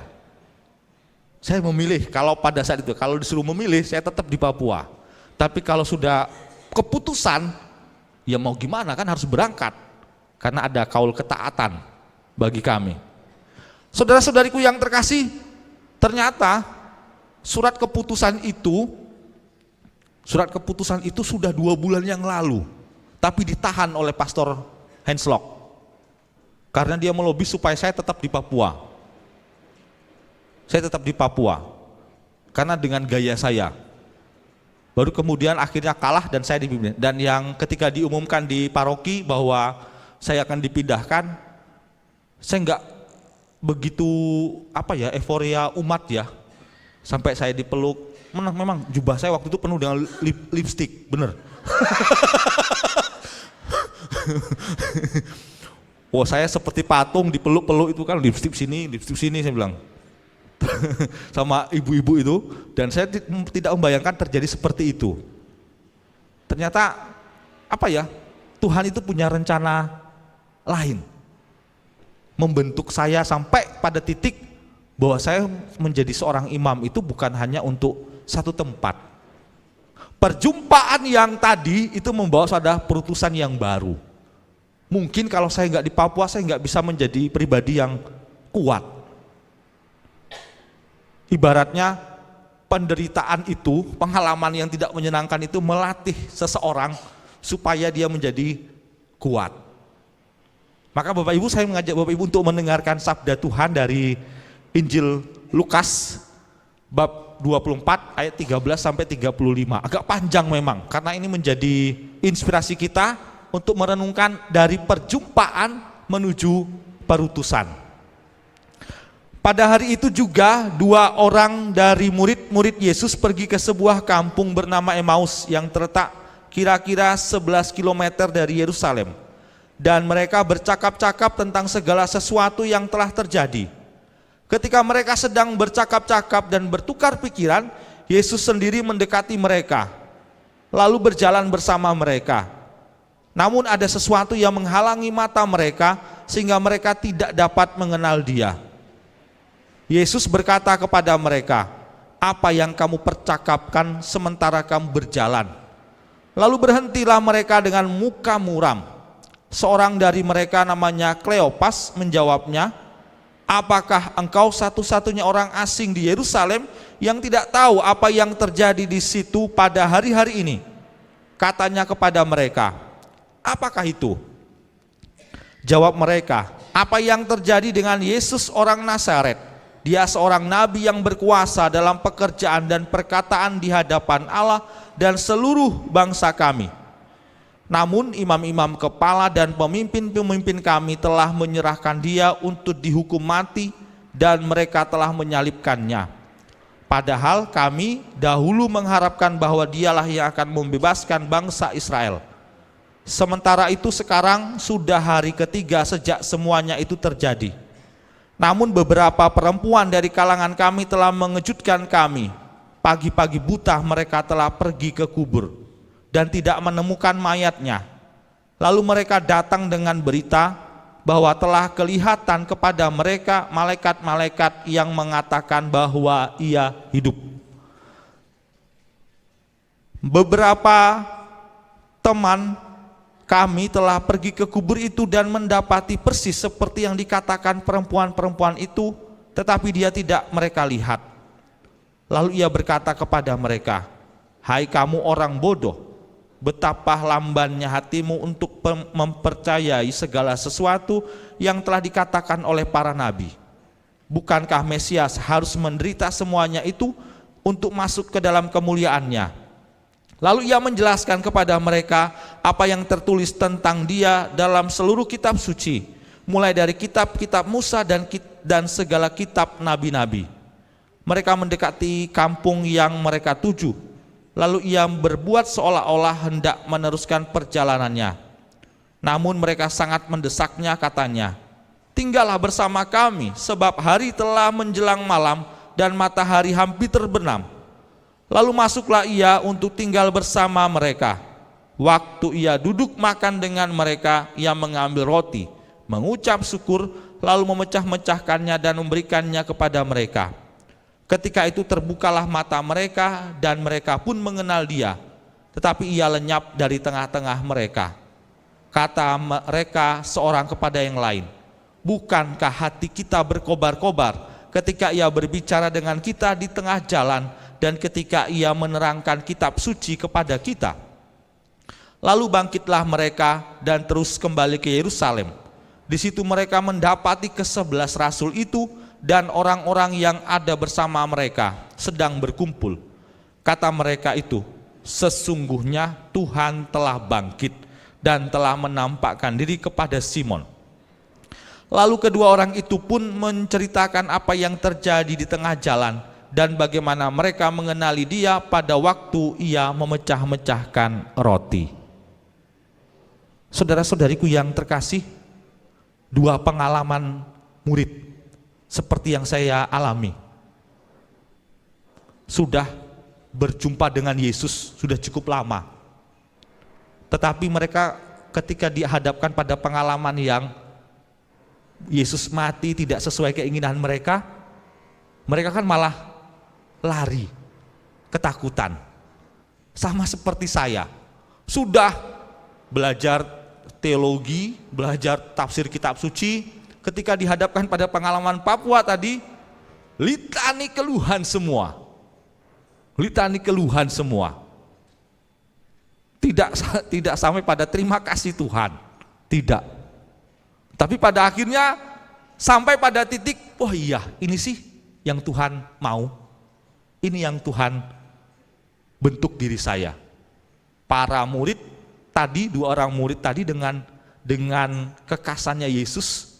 Speaker 3: Saya memilih, kalau pada saat itu, kalau disuruh memilih, saya tetap di Papua. Tapi kalau sudah keputusan, ya mau gimana kan harus berangkat. Karena ada kaul ketaatan bagi kami. Saudara-saudariku yang terkasih, ternyata surat keputusan itu sudah 2 bulan yang lalu. Tapi ditahan oleh Pastor Henslock. Karena dia melobi supaya saya tetap di Papua. Saya tetap di Papua. Karena dengan gaya saya. Baru kemudian akhirnya kalah dan saya dipimpin. Dan yang ketika diumumkan di paroki bahwa saya akan dipindahkan, saya enggak begitu euforia umat ya. Sampai saya dipeluk. Memang jubah saya waktu itu penuh dengan lipstick, bener. Wah, saya seperti patung dipeluk-peluk itu kan, lipstick sini saya bilang. Sama ibu-ibu itu, dan saya tidak membayangkan terjadi seperti itu. Ternyata Tuhan itu punya rencana lain. Membentuk saya sampai pada titik bahwa saya menjadi seorang imam itu bukan hanya untuk satu tempat. Perjumpaan yang tadi itu membawa pada perutusan yang baru. Mungkin kalau saya nggak di Papua, saya nggak bisa menjadi pribadi yang kuat. Ibaratnya penderitaan itu, pengalaman yang tidak menyenangkan itu melatih seseorang supaya dia menjadi kuat. Maka Bapak Ibu, saya mengajak Bapak Ibu untuk mendengarkan sabda Tuhan dari Injil Lukas bab 24 ayat 13 sampai 35. Agak panjang memang, karena ini menjadi inspirasi kita untuk merenungkan dari perjumpaan menuju perutusan. Pada hari itu juga 2 orang dari murid-murid Yesus pergi ke sebuah kampung bernama Emmaus yang terletak kira-kira 11 km dari Yerusalem. Dan mereka bercakap-cakap tentang segala sesuatu yang telah terjadi. Ketika mereka sedang bercakap-cakap dan bertukar pikiran, Yesus sendiri mendekati mereka, lalu berjalan bersama mereka. Namun ada sesuatu yang menghalangi mata mereka sehingga mereka tidak dapat mengenal Dia. Yesus berkata kepada mereka, "Apa yang kamu percakapkan sementara kamu berjalan?" Lalu berhentilah mereka dengan muka muram. Seorang dari mereka namanya Kleopas menjawabnya, "Apakah engkau satu-satunya orang asing di Yerusalem yang tidak tahu apa yang terjadi di situ pada hari-hari ini?" Katanya kepada mereka, "Apakah itu?" Jawab mereka, "Apa yang terjadi dengan Yesus orang Nazaret? Dia seorang nabi yang berkuasa dalam pekerjaan dan perkataan di hadapan Allah dan seluruh bangsa kami. Namun imam-imam kepala dan pemimpin-pemimpin kami telah menyerahkan dia untuk dihukum mati dan mereka telah menyalibkannya. Padahal kami dahulu mengharapkan bahwa dialah yang akan membebaskan bangsa Israel. Sementara itu sekarang sudah hari ketiga sejak semuanya itu terjadi. Namun beberapa perempuan dari kalangan kami telah mengejutkan kami. Pagi-pagi buta mereka telah pergi ke kubur dan tidak menemukan mayatnya. Lalu mereka datang dengan berita bahwa telah kelihatan kepada mereka malaikat-malaikat yang mengatakan bahwa ia hidup. Beberapa teman kami telah pergi ke kubur itu dan mendapati persis seperti yang dikatakan perempuan-perempuan itu, tetapi dia tidak mereka lihat. Lalu ia berkata kepada mereka, "Hai kamu orang bodoh, betapa lambannya hatimu untuk mempercayai segala sesuatu yang telah dikatakan oleh para nabi. Bukankah Mesias harus menderita semuanya itu untuk masuk ke dalam kemuliaannya?" Lalu ia menjelaskan kepada mereka apa yang tertulis tentang dia dalam seluruh kitab suci, mulai dari kitab-kitab Musa dan segala kitab nabi-nabi. Mereka mendekati kampung yang mereka tuju. Lalu ia berbuat seolah-olah hendak meneruskan perjalanannya. Namun mereka sangat mendesaknya, katanya, "Tinggallah bersama kami, sebab hari telah menjelang malam dan matahari hampir terbenam." Lalu masuklah ia untuk tinggal bersama mereka. Waktu ia duduk makan dengan mereka, ia mengambil roti, mengucap syukur, lalu memecah-mecahkannya dan memberikannya kepada mereka. Ketika itu terbukalah mata mereka dan mereka pun mengenal dia, tetapi ia lenyap dari tengah-tengah mereka. Kata mereka seorang kepada yang lain, "Bukankah hati kita berkobar-kobar ketika ia berbicara dengan kita di tengah jalan dan ketika ia menerangkan kitab suci kepada kita?" Lalu bangkitlah mereka dan terus kembali ke Yerusalem. Di situ mereka mendapati ke-11 rasul itu dan orang-orang yang ada bersama mereka sedang berkumpul. Kata mereka itu, "Sesungguhnya Tuhan telah bangkit dan telah menampakkan diri kepada Simon." Lalu kedua orang itu pun menceritakan apa yang terjadi di tengah jalan dan bagaimana mereka mengenali dia pada waktu ia memecah-mecahkan roti. Saudara-saudariku yang terkasih, dua pengalaman murid seperti yang saya alami. Sudah berjumpa dengan Yesus sudah cukup lama. Tetapi mereka ketika dihadapkan pada pengalaman yang Yesus mati tidak sesuai keinginan mereka, mereka kan malah lari, ketakutan. Sama seperti saya, sudah belajar teologi, belajar tafsir kitab suci, ketika dihadapkan pada pengalaman Papua tadi, litani keluhan semua. Litani keluhan semua. Tidak sampai pada terima kasih Tuhan. Tidak. Tapi pada akhirnya sampai pada titik, oh iya, ini sih yang Tuhan mau. Ini yang Tuhan bentuk diri saya. Para murid tadi, dua orang murid tadi dengan kekasannya Yesus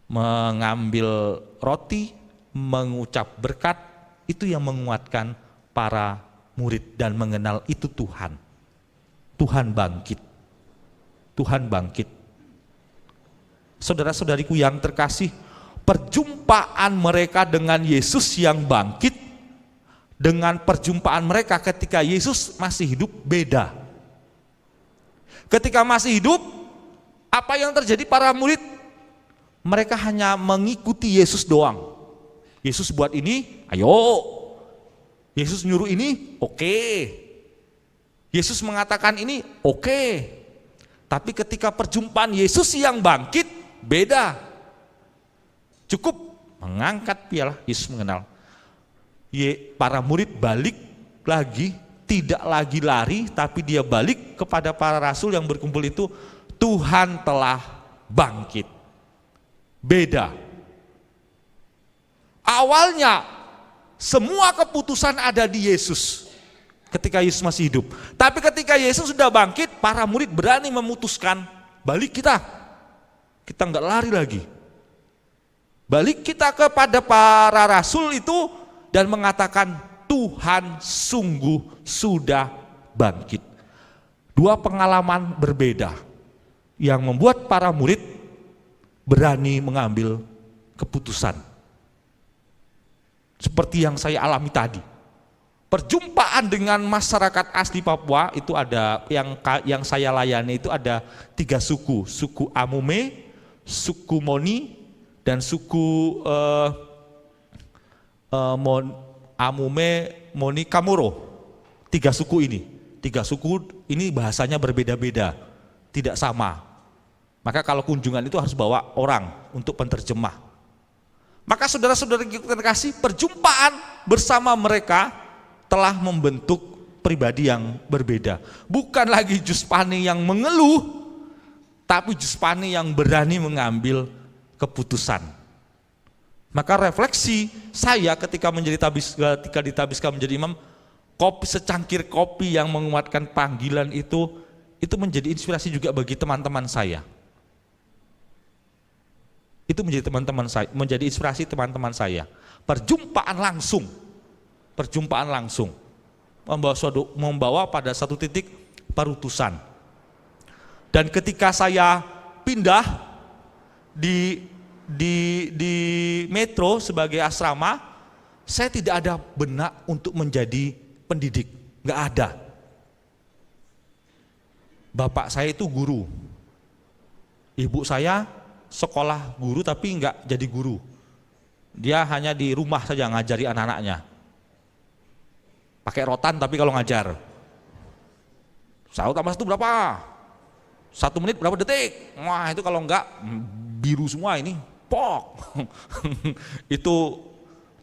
Speaker 3: mengambil roti, mengucap berkat, itu yang menguatkan para murid dan mengenal itu Tuhan. Tuhan bangkit. Tuhan bangkit. Saudara-saudariku yang terkasih, perjumpaan mereka dengan Yesus yang bangkit dengan perjumpaan mereka ketika Yesus masih hidup beda. Ketika masih hidup, apa yang terjadi para murid? Mereka hanya mengikuti Yesus doang. Yesus buat ini, ayo. Yesus nyuruh ini, oke. Yesus mengatakan ini, oke. Tapi ketika perjumpaan Yesus yang bangkit, beda. Cukup mengangkat piala, Yesus mengenal. Para murid balik lagi, tidak lagi lari, tapi dia balik kepada para rasul yang berkumpul itu, Tuhan telah bangkit. Beda. Awalnya semua keputusan ada di Yesus ketika Yesus masih hidup. Tapi ketika Yesus sudah bangkit, para murid berani memutuskan, balik kita. Kita enggak lari lagi. Balik kita kepada para rasul itu dan mengatakan Tuhan sungguh sudah bangkit. Dua pengalaman berbeda yang membuat para murid berani mengambil keputusan. Seperti yang saya alami tadi. Perjumpaan dengan masyarakat asli Papua itu ada yang saya layani itu ada 3 suku. Suku Amume, suku Moni, dan suku Amume, Moni, Kamoro. 3 suku ini. 3 suku ini bahasanya berbeda-beda, tidak sama. Maka kalau kunjungan itu harus bawa orang untuk penterjemah. Maka saudara-saudara kita terkasih, perjumpaan bersama mereka telah membentuk pribadi yang berbeda. Bukan lagi Juspani yang mengeluh, tapi Juspani yang berani mengambil keputusan. Maka refleksi saya ketika ditabiskan menjadi imam, secangkir kopi yang menguatkan panggilan itu menjadi inspirasi juga bagi teman-teman saya. Itu menjadi inspirasi teman-teman saya. Perjumpaan langsung membawa pada satu titik perutusan. Dan ketika saya pindah di Metro sebagai asrama, saya tidak ada benak untuk menjadi pendidik, nggak ada. Bapak saya itu guru, ibu saya sekolah guru tapi nggak jadi guru. Dia hanya di rumah saja ngajari anak-anaknya. Pakai rotan tapi kalau ngajar. Sahut tambah itu berapa? 1 menit berapa detik? Wah itu kalau enggak biru semua ini. Pok. Itu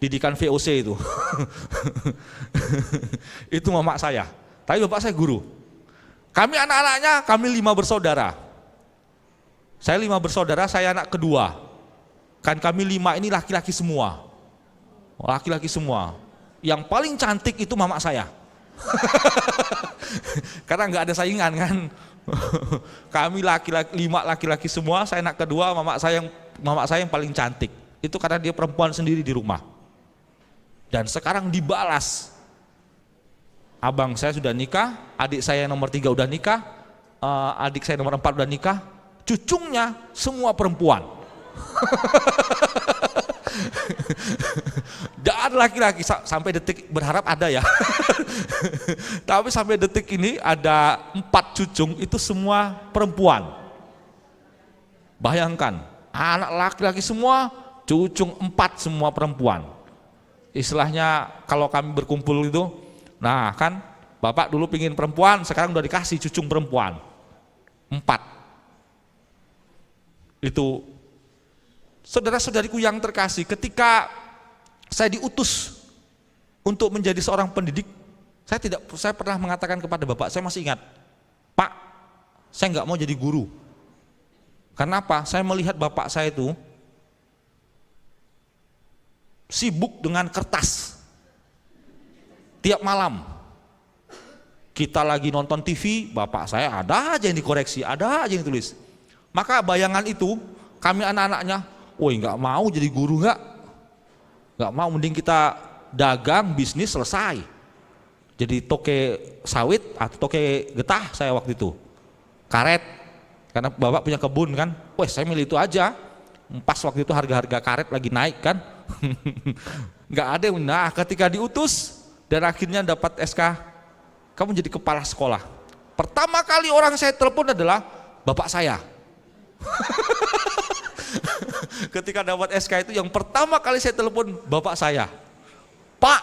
Speaker 3: didikan VOC itu. Itu mama saya. Tapi bapak saya guru. Kami anak-anaknya, kami 5 bersaudara. Saya 5 bersaudara, saya anak kedua. Kan kami 5 ini laki-laki semua. Laki-laki semua. Yang paling cantik itu mama saya. Karena nggak ada saingan kan. Kami 5 laki-laki semua, saya anak kedua, mama saya yang paling cantik. Itu karena dia perempuan sendiri di rumah. Dan sekarang dibalas. Abang saya sudah nikah, adik saya yang nomor 3 udah nikah, adik saya nomor 4 udah nikah, cucunya semua perempuan. Dan laki-laki sampai detik berharap ada ya. Tapi sampai detik ini ada 4 cucung itu semua perempuan. Bayangkan, anak laki-laki semua, cucung 4 semua perempuan. Istilahnya kalau kami berkumpul itu, nah kan bapak dulu pingin perempuan, sekarang udah dikasih cucung perempuan 4. Itu saudara-saudariku yang terkasih, ketika saya diutus untuk menjadi seorang pendidik, saya pernah mengatakan kepada bapak, saya masih ingat, Pak, saya nggak mau jadi guru. Karena apa? Saya melihat bapak saya itu sibuk dengan kertas. Tiap malam kita lagi nonton TV, bapak saya ada aja yang dikoreksi, ada aja yang ditulis. Maka bayangan itu kami anak-anaknya, woi nggak mau jadi guru, nggak mau, mending kita dagang bisnis selesai. Jadi toke sawit atau toke getah saya waktu itu, karet, karena bapak punya kebun kan, wes saya milih itu aja. Pas waktu itu harga-harga karet lagi naik kan, nggak ada. Nah ketika diutus dan akhirnya dapat SK, kamu jadi kepala sekolah. Pertama kali orang saya telepon adalah bapak saya. Ketika dapat SK itu yang pertama kali saya telepon bapak saya, Pak,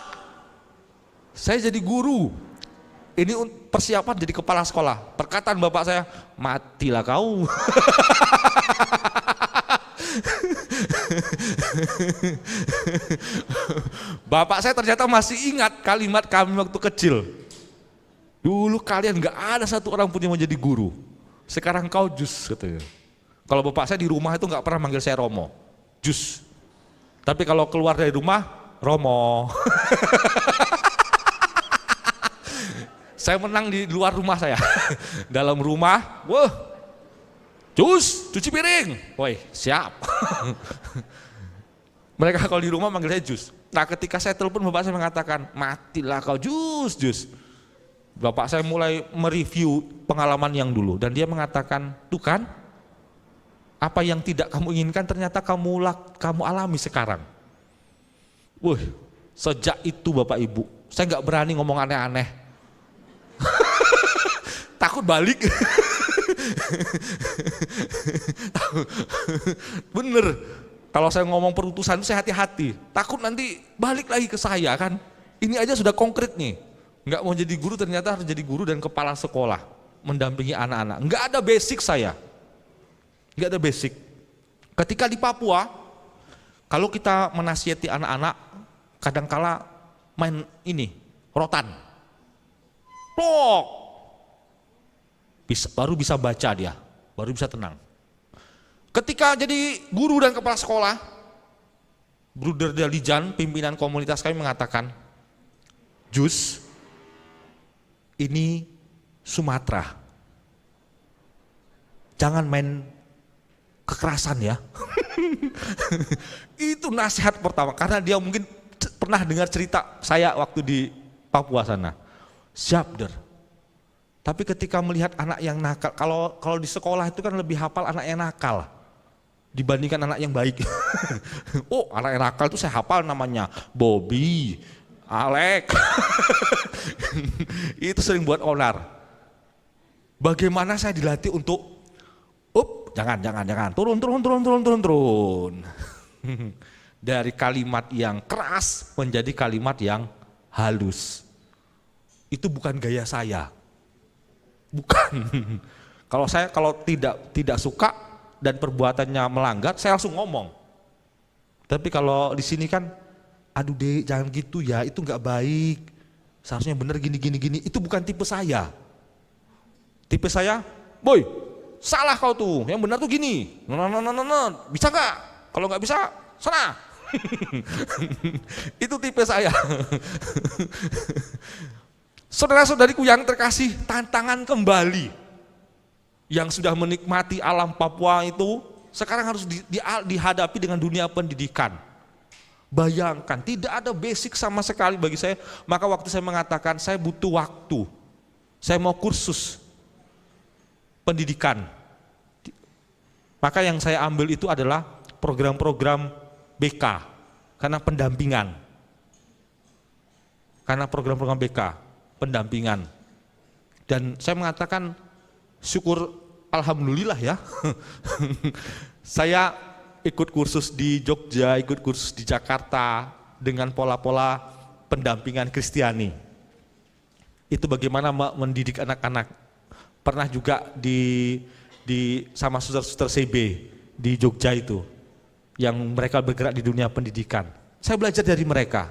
Speaker 3: saya jadi guru, ini persiapan jadi kepala sekolah. Perkataan bapak saya, matilah kau. Bapak saya ternyata masih ingat kalimat kami waktu kecil. Dulu kalian gak ada satu orang pun yang mau jadi guru, sekarang kau jus katanya. Kalau bapak saya di rumah itu gak pernah manggil saya Romo, jus. Tapi kalau keluar dari rumah, Romo. Saya menang di luar rumah saya. Dalam rumah, wah, jus, cuci piring. Woi, siap. Mereka kalau di rumah manggil saya Jus. Nah ketika saya telepon bapak saya mengatakan, matilah kau Jus. Bapak saya mulai mereview pengalaman yang dulu dan dia mengatakan, tuh kan, apa yang tidak kamu inginkan ternyata kamu alami sekarang. Wah, sejak itu Bapak Ibu, saya nggak berani ngomong aneh-aneh. Takut balik. Bener, kalau saya ngomong perutusan itu saya hati-hati. Takut nanti balik lagi ke saya kan. Ini aja sudah konkret nih. Nggak mau jadi guru ternyata harus jadi guru dan kepala sekolah. Mendampingi anak-anak. Nggak ada basic saya. Nggak ada basic. Ketika di Papua, kalau kita menasihati anak-anak, kadangkala main ini, rotan. Plok. Baru bisa baca dia, baru bisa tenang. Ketika jadi guru dan kepala sekolah, Bruder Dalijan, pimpinan komunitas kami mengatakan, Jus, ini Sumatera. Jangan main kekerasan ya. Itu nasihat pertama, karena dia mungkin pernah dengar cerita saya waktu di Papua sana. Siap, Der. Tapi ketika melihat anak yang nakal, kalau di sekolah itu kan lebih hafal anak yang nakal dibandingkan anak yang baik. Oh, anak yang nakal itu saya hafal namanya Bobby, Alek. Itu sering buat onar. Bagaimana saya dilatih untuk jangan, turun. Dari kalimat yang keras menjadi kalimat yang halus. Itu bukan gaya saya. Bukan. Kalau tidak suka dan perbuatannya melanggar, saya langsung ngomong. Tapi kalau di sini kan, aduh Dek, jangan gitu ya, itu nggak baik. Seharusnya bener gini. Itu bukan tipe saya. Tipe saya, boy, salah kau tuh, yang benar tuh gini. Bisa nggak? Kalau nggak bisa, sana. Itu tipe saya. Saudara-saudariku yang terkasih, tantangan kembali. Yang sudah menikmati alam Papua itu, sekarang harus dihadapi dengan dunia pendidikan. Bayangkan, tidak ada basic sama sekali bagi saya. Maka waktu saya mengatakan, saya butuh waktu. Saya mau kursus pendidikan. Maka yang saya ambil itu adalah program-program BK, karena pendampingan. Karena program-program BK, pendampingan. Dan saya mengatakan, syukur alhamdulillah ya. Saya ikut kursus di Jogja, ikut kursus di Jakarta dengan pola-pola pendampingan Kristiani. Itu bagaimana mendidik anak-anak. Pernah juga di sama suster-suster CB di Jogja itu, yang mereka bergerak di dunia pendidikan. Saya belajar dari mereka.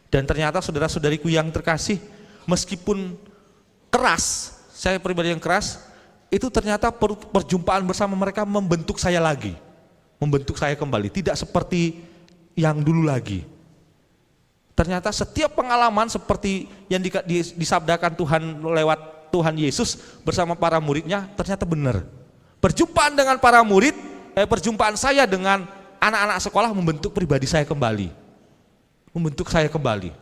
Speaker 3: Dan ternyata saudara-saudariku yang terkasih, meskipun keras, saya pribadi yang keras, itu ternyata perjumpaan bersama mereka membentuk saya lagi. Membentuk saya kembali, tidak seperti yang dulu lagi. Ternyata setiap pengalaman seperti yang disabdakan Tuhan lewat Tuhan Yesus bersama para muridnya, ternyata benar. Perjumpaan dengan para murid, perjumpaan saya dengan anak-anak sekolah membentuk pribadi saya kembali. Membentuk saya kembali.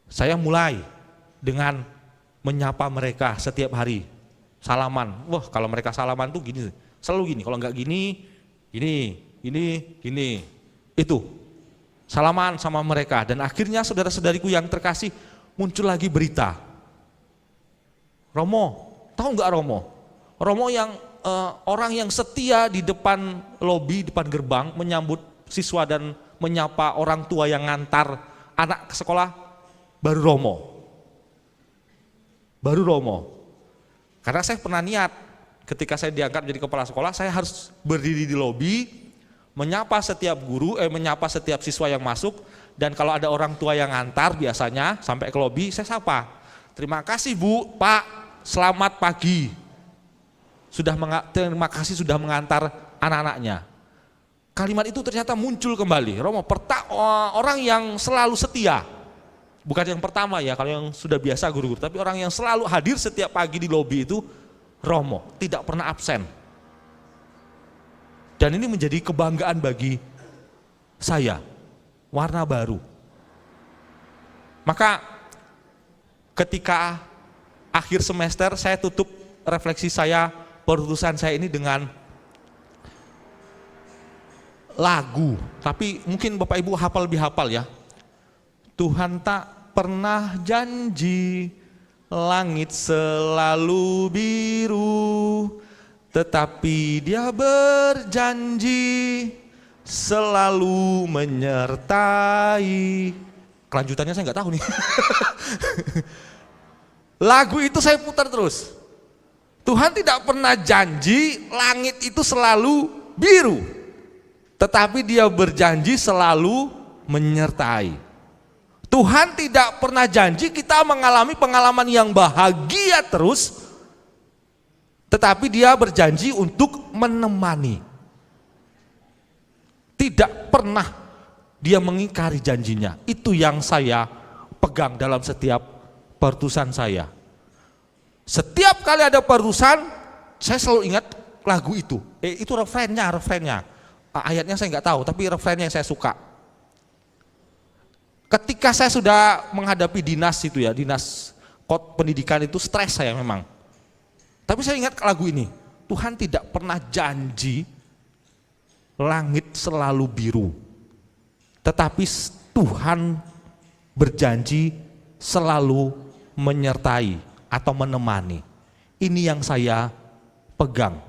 Speaker 3: Saya mulai dengan menyapa mereka setiap hari, salaman. Wah, kalau mereka salaman tuh gini, selalu gini. Kalau enggak gini, gini. Itu salaman sama mereka. Dan akhirnya saudara-saudariku yang terkasih, muncul lagi berita. Romo, tahu enggak Romo? Romo yang orang yang setia di depan lobi, depan gerbang, menyambut siswa dan menyapa orang tua yang ngantar anak ke sekolah, baru Romo. Karena saya pernah niat, ketika saya diangkat menjadi kepala sekolah, saya harus berdiri di lobi, menyapa setiap guru, menyapa setiap siswa yang masuk, dan kalau ada orang tua yang ngantar biasanya sampai ke lobi, saya sapa. Terima kasih Bu, Pak, selamat pagi. Terima kasih sudah mengantar anak-anaknya. Kalimat itu ternyata muncul kembali. Romo, orang yang selalu setia. Bukan yang pertama ya, kalau yang sudah biasa guru-guru, tapi orang yang selalu hadir setiap pagi di lobi itu Romo, tidak pernah absen. Dan ini menjadi kebanggaan bagi saya, warna baru. Maka ketika akhir semester saya tutup refleksi saya, perutusan saya ini dengan lagu. Tapi mungkin Bapak Ibu lebih hafal ya. Tuhan tak pernah janji langit selalu biru, tetapi Dia berjanji selalu menyertai. Kelanjutannya saya nggak tahu nih. Lagu itu saya putar terus. Tuhan tidak pernah janji langit itu selalu biru, tetapi Dia berjanji selalu menyertai. Tuhan tidak pernah janji kita mengalami pengalaman yang bahagia terus, tetapi Dia berjanji untuk menemani. Tidak pernah Dia mengingkari janjinya. Itu yang saya pegang dalam setiap perutusan saya. Setiap kali ada perutusan, saya selalu ingat lagu itu. Itu refrennya. Ayatnya saya nggak tahu, tapi refrennya yang saya suka. Ketika saya sudah menghadapi dinas itu ya, dinas pendidikan itu stres saya memang. Tapi saya ingat lagu ini, Tuhan tidak pernah janji langit selalu biru, tetapi Tuhan berjanji selalu menyertai atau menemani. Ini yang saya pegang.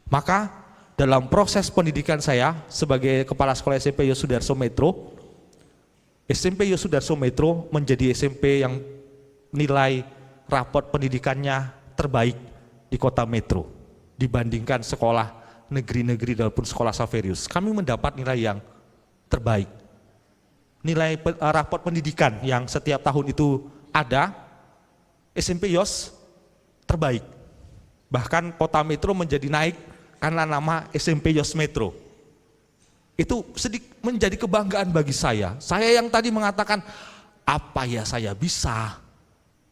Speaker 3: Maka dalam proses pendidikan saya sebagai Kepala Sekolah SMP Yosudarso Metro, SMP Yosudarso Metro menjadi SMP yang nilai rapot pendidikannya terbaik di kota Metro dibandingkan sekolah negeri-negeri ataupun sekolah Saverius. Kami mendapat nilai yang terbaik. Nilai rapot pendidikan yang setiap tahun itu ada, SMP Yos terbaik. Bahkan kota Metro menjadi naik karena nama SMP Yos Metro. Itu sedikit menjadi kebanggaan bagi saya. Saya yang tadi mengatakan, apa ya saya bisa,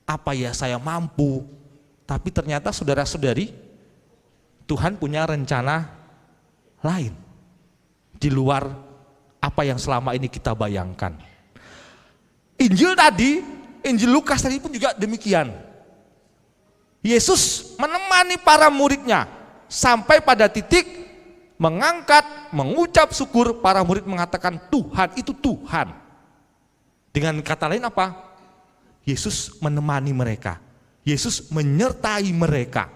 Speaker 3: apa ya saya mampu. Tapi ternyata saudara-saudari, Tuhan punya rencana lain di luar apa yang selama ini kita bayangkan. Injil tadi, Injil Lukas tadi pun juga demikian. Yesus menemani para muridnya sampai pada titik mengangkat, mengucap syukur, para murid mengatakan Tuhan itu Tuhan. Dengan kata lain apa? Yesus menemani mereka. Yesus menyertai mereka.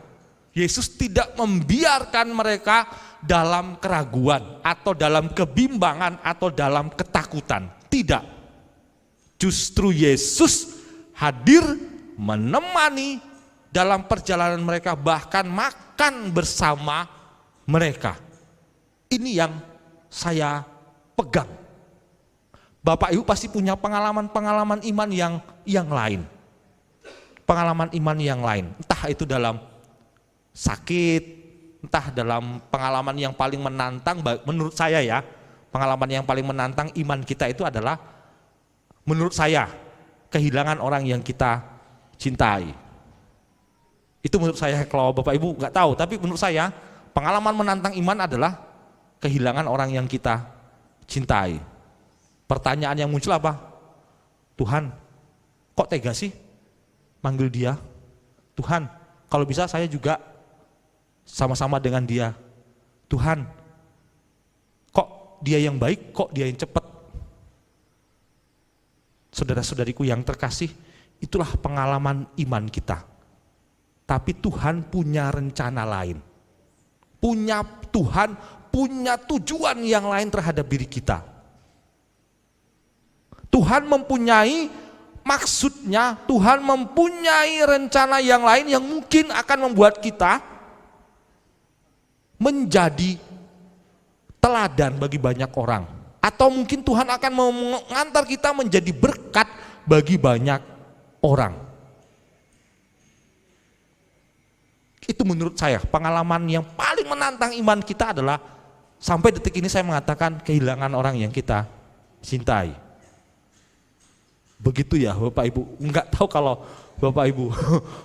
Speaker 3: Yesus tidak membiarkan mereka dalam keraguan atau dalam kebimbangan atau dalam ketakutan. Tidak. Justru Yesus hadir menemani dalam perjalanan mereka, bahkan makan bersama mereka. Ini yang saya pegang. Bapak Ibu pasti punya pengalaman-pengalaman iman yang lain. Pengalaman iman yang lain. Entah itu dalam sakit, entah dalam pengalaman yang paling menantang, menurut saya ya, pengalaman yang paling menantang iman kita itu adalah, menurut saya, kehilangan orang yang kita cintai. Itu menurut saya, kalau Bapak Ibu nggak tahu, tapi menurut saya, pengalaman menantang iman adalah kehilangan orang yang kita cintai. Pertanyaan yang muncul apa? Tuhan, kok tega sih manggil dia? Tuhan, kalau bisa saya juga sama-sama dengan dia. Tuhan, kok dia yang baik, kok dia yang cepat? Saudara-saudariku yang terkasih, itulah pengalaman iman kita. Tapi Tuhan punya rencana lain. Tuhan punya tujuan yang lain terhadap diri kita. Tuhan mempunyai maksudnya, Tuhan mempunyai rencana yang lain yang mungkin akan membuat kita menjadi teladan bagi banyak orang. Atau mungkin Tuhan akan mengantar kita menjadi berkat bagi banyak orang. Itu menurut saya pengalaman yang paling menantang iman kita adalah sampai detik ini saya mengatakan kehilangan orang yang kita cintai. Begitu ya Bapak Ibu, enggak tahu kalau Bapak Ibu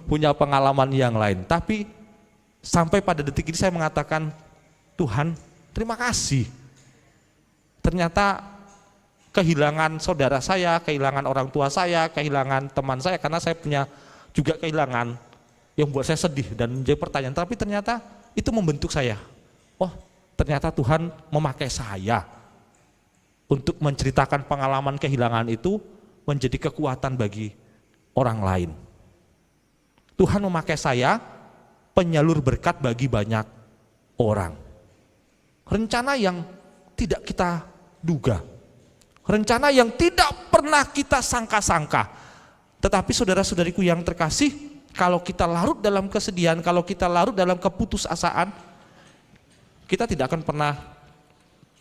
Speaker 3: punya pengalaman yang lain. Tapi sampai pada detik ini saya mengatakan Tuhan terima kasih. Ternyata kehilangan saudara saya, kehilangan orang tua saya, kehilangan teman saya, karena saya punya juga kehilangan yang buat saya sedih dan menjadi pertanyaan. Tapi ternyata itu membentuk saya. Oh, ternyata Tuhan memakai saya untuk menceritakan pengalaman kehilangan itu menjadi kekuatan bagi orang lain. Tuhan memakai saya penyalur berkat bagi banyak orang. Rencana yang tidak kita duga. Rencana yang tidak pernah kita sangka-sangka. Tetapi saudara-saudariku yang terkasih, kalau kita larut dalam kesedihan, kalau kita larut dalam keputusasaan, kita tidak akan pernah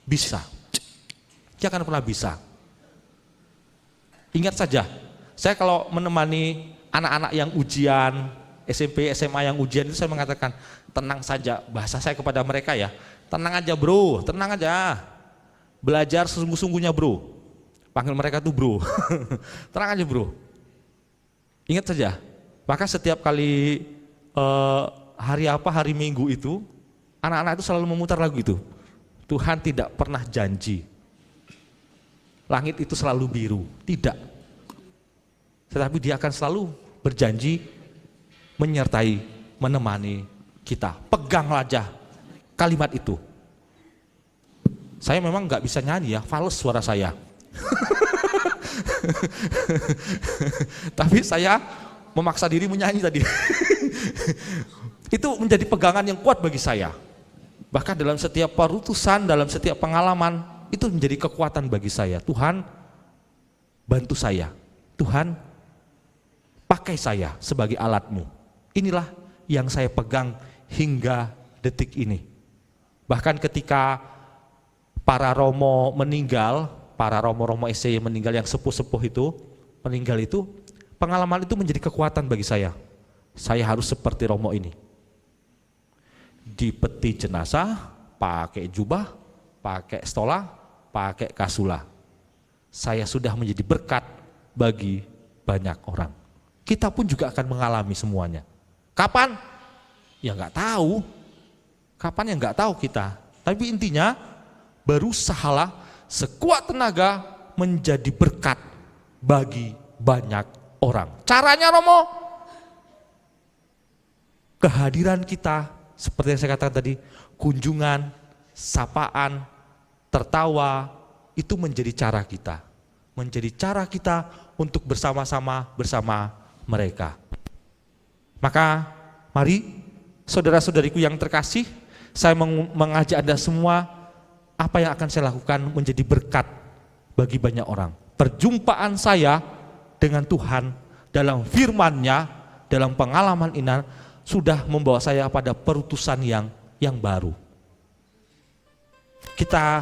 Speaker 3: bisa. Tidak akan pernah bisa. Ingat saja, saya kalau menemani anak-anak yang ujian, SMP, SMA yang ujian itu saya mengatakan, tenang saja, bahasa saya kepada mereka ya, tenang aja bro, tenang aja. Belajar sesungguh-sungguhnya bro. Panggil mereka tuh bro. Tenang aja bro. Ingat saja, maka setiap kali hari Minggu itu, anak-anak itu selalu memutar lagu itu. Tuhan tidak pernah janji langit itu selalu biru, tidak. Tetapi dia akan selalu berjanji menyertai, menemani kita. Peganglah aja kalimat itu. Saya memang nggak bisa nyanyi ya, fals suara saya. Tapi saya memaksa diri menyanyi tadi. Itu menjadi pegangan yang kuat bagi saya. Bahkan dalam setiap perutusan, dalam setiap pengalaman, itu menjadi kekuatan bagi saya. Tuhan bantu saya. Tuhan pakai saya sebagai alatmu. Inilah yang saya pegang hingga detik ini. Bahkan ketika para romo meninggal, para romo-romo SCY meninggal yang sepuh-sepuh itu, meninggal itu, pengalaman itu menjadi kekuatan bagi saya. Saya harus seperti romo ini. Di peti jenazah, pakai jubah, pakai stola, pakai kasula. Saya sudah menjadi berkat bagi banyak orang. Kita pun juga akan mengalami semuanya. Kapan? Ya nggak tahu. Kapan ya nggak tahu kita. Tapi intinya berusahalah sekuat tenaga menjadi berkat bagi banyak orang. Caranya Romo, kehadiran kita seperti yang saya katakan tadi, kunjungan, sapaan, tertawa, itu menjadi cara kita. Menjadi cara kita untuk bersama-sama bersama mereka. Maka mari saudara-saudariku yang terkasih, saya mengajak Anda semua, apa yang akan saya lakukan menjadi berkat bagi banyak orang. Perjumpaan saya dengan Tuhan dalam firman-Nya, dalam pengalaman ini sudah membawa saya pada perutusan yang baru. Kita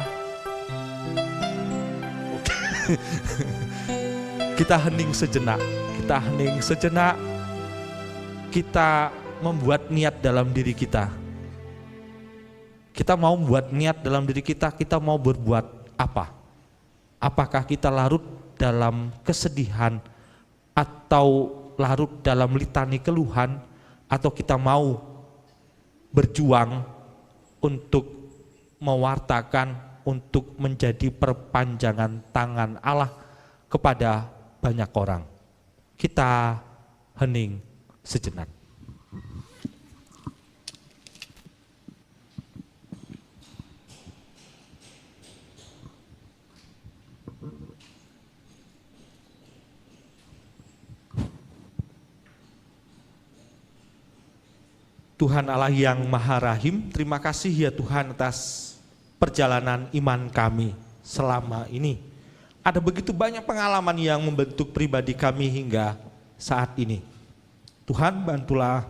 Speaker 3: hening sejenak, kita membuat niat dalam diri kita. Kita mau membuat niat dalam diri kita mau berbuat apa? Apakah kita larut dalam kesedihan atau larut dalam litani keluhan, atau kita mau berjuang untuk mewartakan, untuk menjadi perpanjangan tangan Allah kepada banyak orang. Kita hening sejenak. Tuhan Allah yang Maha Rahim, terima kasih ya Tuhan atas perjalanan iman kami selama ini. Ada begitu banyak pengalaman yang membentuk pribadi kami hingga saat ini. Tuhan, bantulah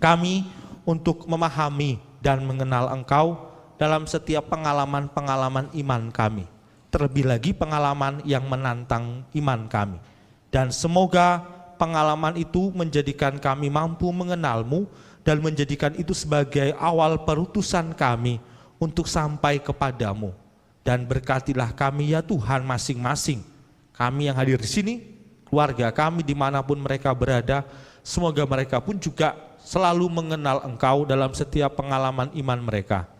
Speaker 3: kami untuk memahami dan mengenal Engkau dalam setiap pengalaman-pengalaman iman kami. Terlebih lagi pengalaman yang menantang iman kami. Dan semoga pengalaman itu menjadikan kami mampu mengenal-Mu dan menjadikan itu sebagai awal perutusan kami untuk sampai kepadamu. Dan berkatilah kami ya Tuhan masing-masing. Kami yang hadir di sini, keluarga kami dimanapun mereka berada, semoga mereka pun juga selalu mengenal Engkau dalam setiap pengalaman iman mereka.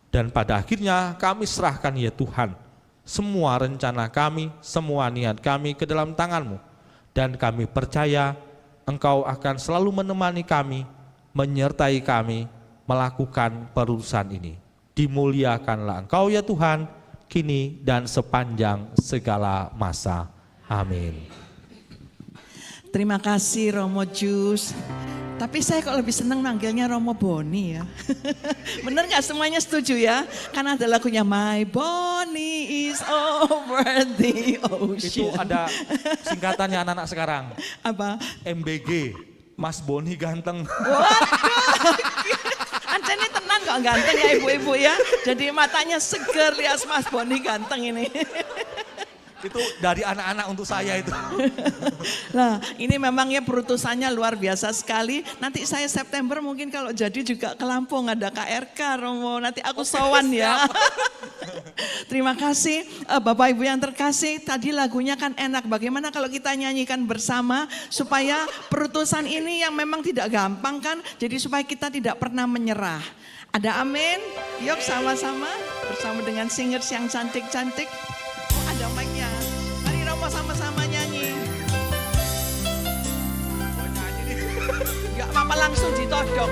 Speaker 3: Dan pada akhirnya kami serahkan ya Tuhan semua rencana kami, semua niat kami ke dalam tangan-Mu. Dan kami percaya Engkau akan selalu menemani kami, menyertai kami melakukan perurusan ini. Dimuliakanlah Engkau ya Tuhan, kini dan sepanjang segala masa. Amin.
Speaker 5: Terima kasih Romo Jus. Tapi saya kok lebih senang manggilnya Romo Boni ya. Bener gak semuanya setuju ya? Karena ada lagunya My Boni is over the
Speaker 3: Itu
Speaker 5: ocean.
Speaker 3: ada singkatannya anak-anak sekarang.
Speaker 5: Apa?
Speaker 3: MBG, Mas Boni ganteng.
Speaker 5: Anjani tenang kok ganteng ya ibu-ibu ya. Jadi matanya seger lihat Mas Boni ganteng ini.
Speaker 3: Itu dari anak-anak untuk saya itu.
Speaker 5: Nah ini memangnya perutusannya luar biasa sekali. Nanti saya September mungkin kalau jadi juga ke Lampung ada KRK Romo. Nanti aku sowan ya. Terima kasih Bapak Ibu yang terkasih. Tadi lagunya kan enak. Bagaimana kalau kita nyanyikan bersama supaya perutusan ini yang memang tidak gampang kan. Jadi supaya kita tidak pernah menyerah. Ada amin? Yuk sama-sama bersama dengan singers yang cantik-cantik. Oh ada mic-nya. Mari Romo sama-sama nyanyi. Gak apa-apa langsung ditodong.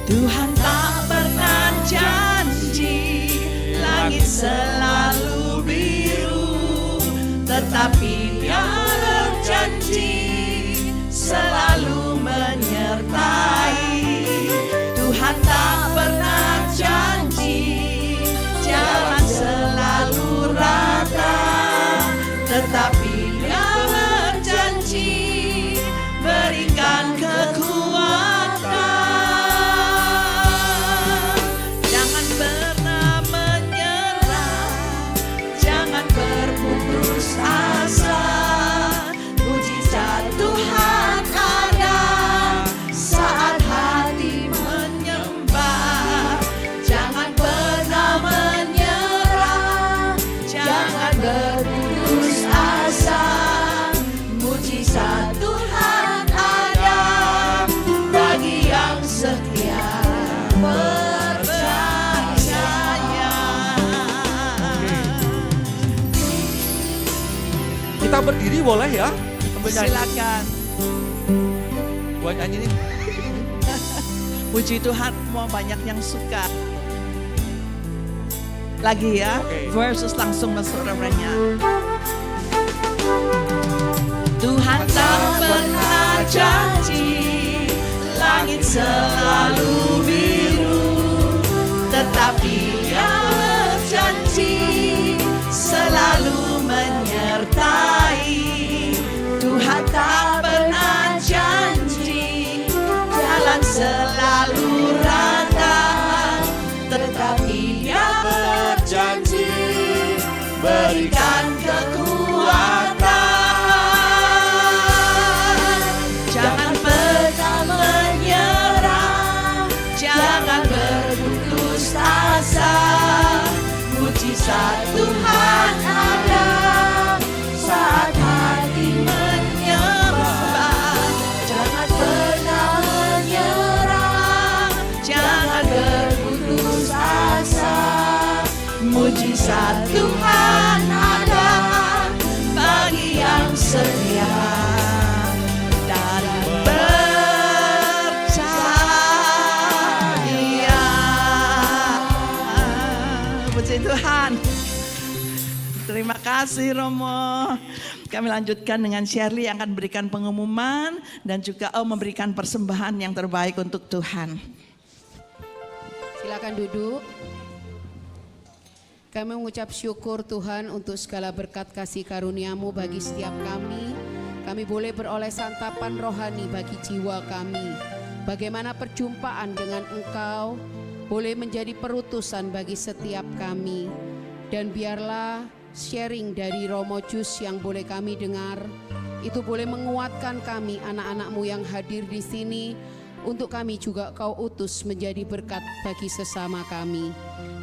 Speaker 5: Tuhan tak pernah janji langit selalu biru, tetapi Dia berjanji selalu menyertai. Tuhan tak pernah janji jalan selalu rata, tetapi Dia berjanji berikan kekuatan. Jangan pernah menyerah, jangan berputus asa. Mujizat Tuhan ada saat hati menyembah. Jangan pernah menyerah, jangan berputus asa. Mujizat Tuhan ada bagi yang setia percaya.
Speaker 3: Kita berdiri boleh ya? Sambil nyanyi.
Speaker 5: Silakan.
Speaker 3: Buat nyanyi nih.
Speaker 5: Puji Tuhan, mau banyak yang suka. Lagi ya,
Speaker 3: Oke.
Speaker 5: versus langsung masuk refrennya. Tuhan tak pernah janji langit selalu biru, tetapi Dia berjanji selalu menyertai. Tuhan tak pernah janji jalan selalu rata, tetapi Dia berjanji berikan kekuatan. Jangan pernah menyerah, jangan berputus asa. Mujizat Tuhan ada saat hati menyembah. Jangan pernah menyerah, jangan berputus asa. Mujizat Tuhan ada bagi yang setia dan percaya. Puji Tuhan. Terima kasih Romo. Kami lanjutkan dengan Shirley yang akan memberikan pengumuman dan juga memberikan persembahan yang terbaik untuk Tuhan.
Speaker 1: Silakan duduk. Kami mengucap syukur Tuhan untuk segala berkat kasih karunia-Mu bagi setiap kami. Kami boleh beroleh santapan rohani bagi jiwa kami. Bagaimana perjumpaan dengan Engkau boleh menjadi perutusan bagi setiap kami. Dan biarlah sharing dari Romo Jus yang boleh kami dengar, itu boleh menguatkan kami anak-anak-Mu yang hadir di sini. Untuk kami juga Kau utus menjadi berkat bagi sesama kami.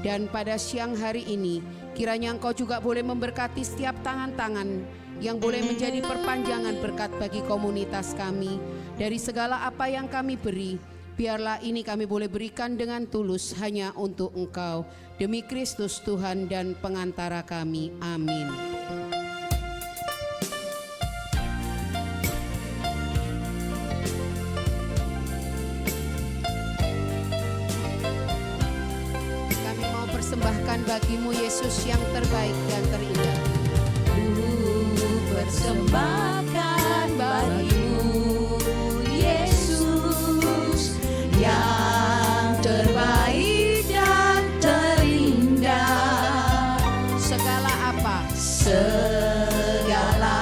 Speaker 1: Dan pada siang hari ini Kiranya Engkau juga boleh memberkati setiap tangan-tangan yang boleh menjadi perpanjangan berkat bagi komunitas kami. Dari segala apa yang kami beri, biarlah ini kami boleh berikan dengan tulus hanya untuk Engkau. Demi Kristus Tuhan dan pengantara kami. Amin. Kami mau persembahkan bagimu Yesus yang terbaik dan terindah.
Speaker 2: Persembahkan bagimu Yesus yang terbaik dan terindah.
Speaker 1: Segala apa?
Speaker 2: Segala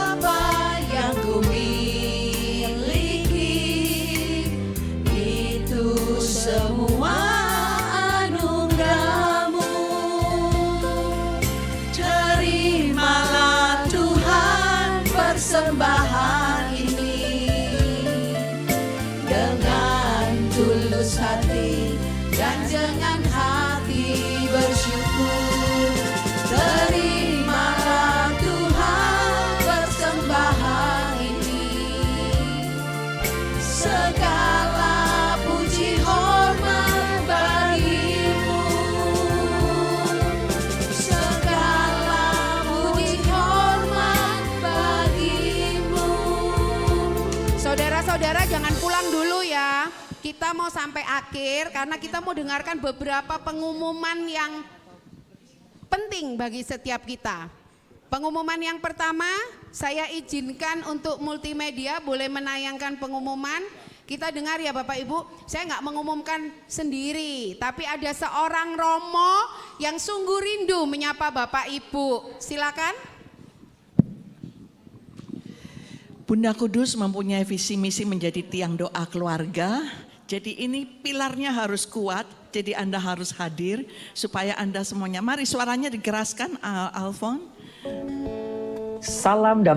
Speaker 2: apa yang ku miliki, itu semua anugerah-Mu. Terimalah Tuhan persembahan ini dengan tulus hati dan dengan hati bersyukur. Terimalah Tuhan persembahan ini, segala puji hormat bagi-Mu, segala puji hormat bagi-Mu.
Speaker 1: Saudara-saudara jangan pulang dulu ya. Kita mau sampai akhir karena kita mau dengarkan beberapa pengumuman yang penting bagi setiap kita. Pengumuman yang pertama, saya izinkan untuk multimedia boleh menayangkan pengumuman. Kita dengar ya Bapak Ibu, saya nggak mengumumkan sendiri, tapi ada seorang Romo yang sungguh rindu menyapa Bapak Ibu. Silakan.
Speaker 5: Bunda Kudus mempunyai visi misi menjadi tiang doa keluarga. Jadi ini pilarnya harus kuat, jadi Anda harus hadir supaya Anda semuanya. Mari suaranya digeraskan Alfon.
Speaker 6: Salam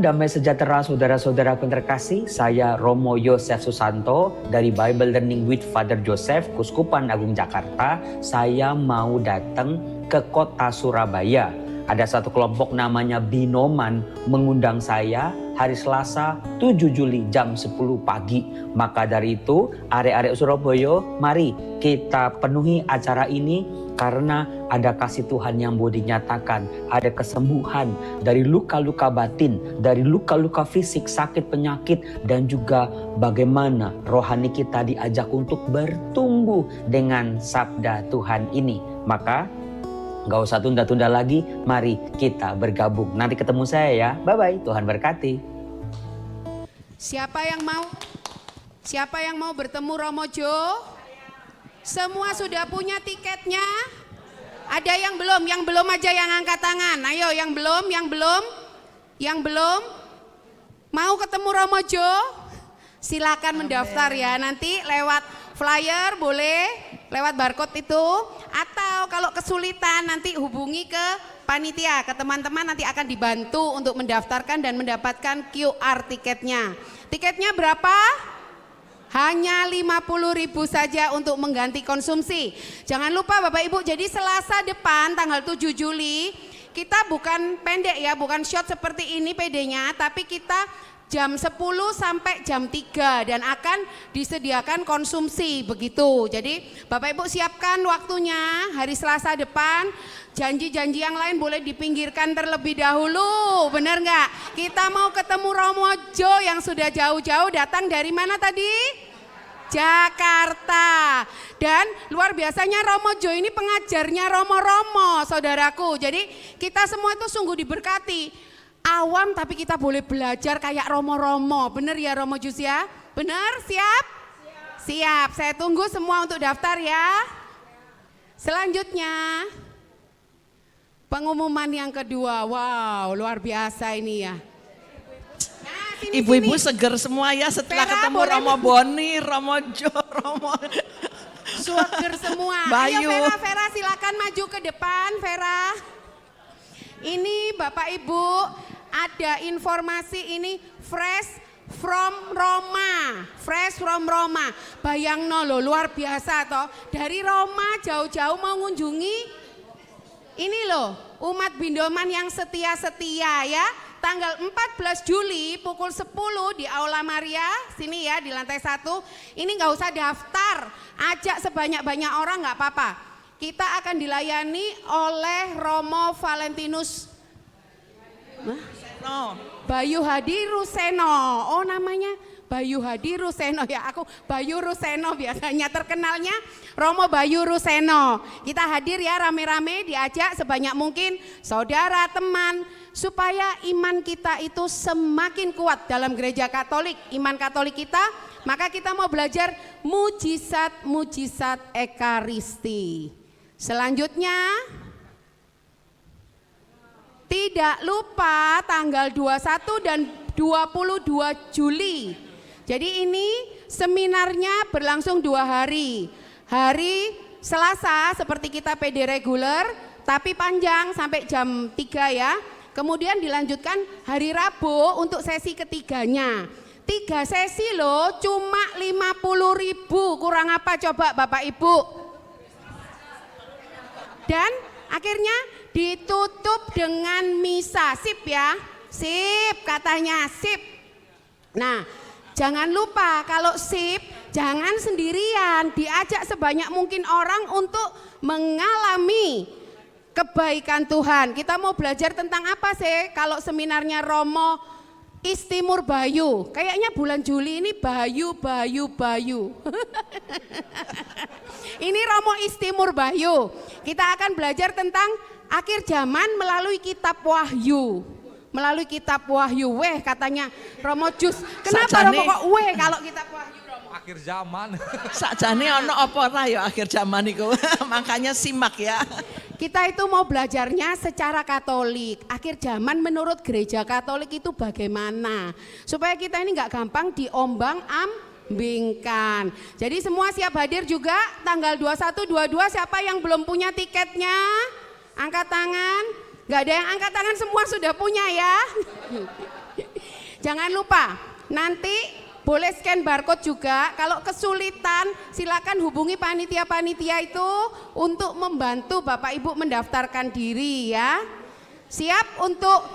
Speaker 6: damai sejahtera saudara-saudara yang terkasih. Saya Romo Yosef Susanto dari Bible Learning with Father Joseph, Kuskupan Agung Jakarta. Saya mau datang ke kota Surabaya. Ada satu kelompok namanya Binoman mengundang saya hari Selasa 7 Juli jam 10 pagi. Maka dari itu arek-arek Surabaya, mari kita penuhi acara ini karena ada kasih Tuhan yang boleh dinyatakan. Ada kesembuhan dari luka-luka batin, dari luka-luka fisik, sakit, penyakit, dan juga bagaimana rohani kita diajak untuk bertumbuh dengan sabda Tuhan ini. Maka gak usah tunda-tunda lagi, mari kita bergabung. Nanti ketemu saya ya, bye-bye, Tuhan berkati.
Speaker 1: Siapa yang mau bertemu Romo Jo? Semua sudah punya tiketnya? Ada yang belum? Yang belum aja yang angkat tangan. Ayo yang belum. Mau ketemu Romo Jo? Silakan mendaftar ya. Nanti lewat flyer boleh, lewat barcode itu. Atau kalau kesulitan nanti hubungi ke panitia, ke teman-teman, nanti akan dibantu untuk mendaftarkan dan mendapatkan QR tiketnya. Tiketnya berapa? Hanya 50.000 saja untuk mengganti konsumsi. Jangan lupa Bapak Ibu, jadi Selasa depan tanggal 7 Juli kita bukan pendek ya, bukan short seperti ini PD-nya, tapi kita jam 10 sampai jam 3 dan akan disediakan konsumsi begitu. Jadi Bapak Ibu siapkan waktunya hari Selasa depan. Janji-janji yang lain boleh dipinggirkan terlebih dahulu, benar nggak? Kita mau ketemu Romo Jo yang sudah jauh-jauh datang dari mana tadi? Jakarta. Dan luar biasanya Romo Jo ini pengajarnya Romo-Romo, saudaraku. Jadi kita semua itu sungguh diberkati. Awam tapi kita boleh belajar kayak Romo-Romo. Benar ya Romo Jus ya? Benar? Siap? Siap. Saya tunggu semua untuk daftar ya. Selanjutnya pengumuman yang kedua. Wow, luar biasa ini ya. Nah, sini,
Speaker 5: Ibu-ibu
Speaker 1: sini.
Speaker 5: seger semua ya setelah
Speaker 1: Vera,
Speaker 5: ketemu
Speaker 1: boleh
Speaker 5: Romo Boni, Romo Jo, Romo
Speaker 1: Suager semua.
Speaker 5: Bayu.
Speaker 1: Ayo Vera silakan maju ke depan Vera. Ini Bapak Ibu ada informasi ini fresh from Roma, fresh from Roma. Bayangno loh, luar biasa toh. Dari Roma jauh-jauh mau ngunjungi ini loh, umat Bindoman yang setia-setia ya. Tanggal 14 Juli pukul 10 di Aula Maria, sini ya di lantai 1. Ini nggak usah daftar, ajak sebanyak-banyak orang nggak apa-apa. Kita akan dilayani oleh Romo Valentinus Bayu Hadi Ruseno. Oh namanya Bayu Hadi Ruseno ya, aku Bayu Ruseno biasanya terkenalnya Romo Bayu Ruseno. Kita hadir ya rame-rame, diajak sebanyak mungkin saudara, teman, supaya iman kita itu semakin kuat dalam gereja Katolik, iman Katolik kita. Maka kita mau belajar mujizat-mujizat Ekaristi. Selanjutnya, tidak lupa tanggal 21 dan 22 Juli. Jadi ini seminarnya berlangsung 2 hari. Hari Selasa seperti kita PD reguler, tapi panjang sampai jam 3 ya. Kemudian dilanjutkan hari Rabu untuk sesi ketiganya. 3 sesi loh, cuma 50.000, kurang apa coba Bapak Ibu? Dan akhirnya ditutup dengan misa, sip ya, sip katanya, sip. Nah jangan lupa kalau sip jangan sendirian, diajak sebanyak mungkin orang untuk mengalami kebaikan Tuhan. Kita mau belajar tentang apa sih kalau seminarnya Romo Istimur Bayu? Kayaknya bulan Juli ini Bayu. Ini Romo Istimur Bayu. Kita akan belajar tentang akhir zaman melalui kitab Wahyu. Melalui kitab Wahyu. Weh katanya Romo Jus. Kenapa Romo kok weh kalau kitab Wahyu Romo?
Speaker 3: Akhir zaman.
Speaker 5: Sakjane ono apa ora ya akhir zaman iku. Makanya simak ya.
Speaker 1: Kita itu mau belajarnya secara Katolik. Akhir zaman menurut gereja Katolik itu bagaimana? Supaya kita ini nggak gampang diombang-ambingkan. Jadi semua siap hadir juga tanggal 21, 22. Siapa yang belum punya tiketnya? Angkat tangan. Nggak ada yang angkat tangan, semua sudah punya ya. Jangan lupa nanti boleh scan barcode juga. Kalau kesulitan silakan hubungi panitia-panitia itu untuk membantu Bapak Ibu mendaftarkan diri ya. Siap untuk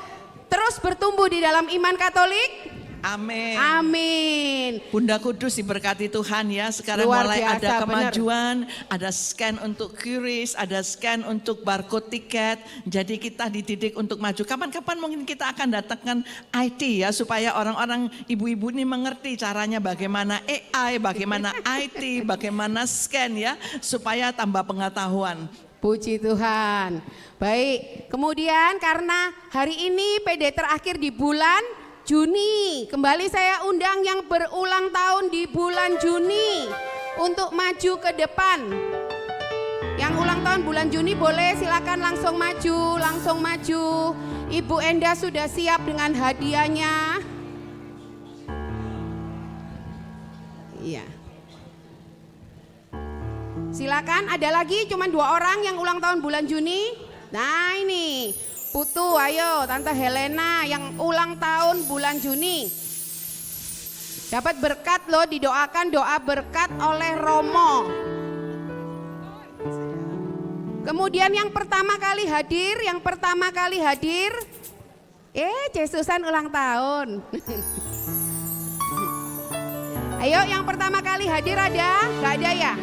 Speaker 1: terus bertumbuh di dalam iman Katolik?
Speaker 5: Amin.
Speaker 1: Amin.
Speaker 5: Bunda Kudus diberkati Tuhan ya. Sekarang
Speaker 1: Luar
Speaker 5: mulai
Speaker 1: biasa,
Speaker 5: ada kemajuan, ada scan untuk QRIS, ada scan untuk barcode tiket. Jadi kita dididik untuk maju. Kapan-kapan mungkin kita akan datangkan IT ya supaya orang-orang ibu-ibu ini mengerti caranya bagaimana AI, bagaimana IT, bagaimana scan ya supaya tambah pengetahuan.
Speaker 1: Puji Tuhan. Baik, kemudian karena hari ini PD terakhir di bulan Juni, kembali saya undang yang berulang tahun di bulan Juni untuk maju ke depan. Yang ulang tahun bulan Juni boleh silakan langsung maju. Ibu Enda sudah siap dengan hadiahnya. Iya. Silakan, ada lagi cuma 2 orang yang ulang tahun bulan Juni. Nah ini Putu, ayo Tante Helena yang ulang tahun bulan Juni. Dapat berkat loh, didoakan doa berkat oleh Romo. Kemudian yang pertama kali hadir, Jesusan ulang tahun. Ayo yang pertama kali hadir ada? Gak ada ya?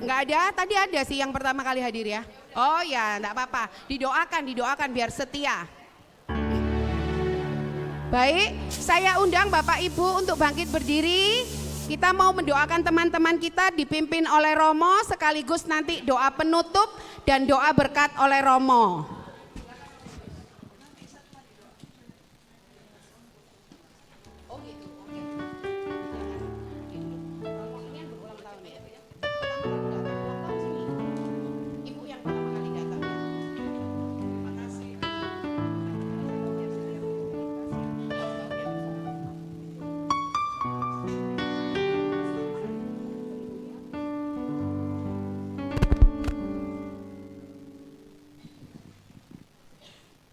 Speaker 1: Gak ada, tadi ada sih yang pertama kali hadir ya. Oh ya, enggak apa-apa. Didoakan biar setia. Baik, saya undang Bapak Ibu untuk bangkit berdiri. Kita mau mendoakan teman-teman kita dipimpin oleh Romo, sekaligus nanti doa penutup dan doa berkat oleh Romo.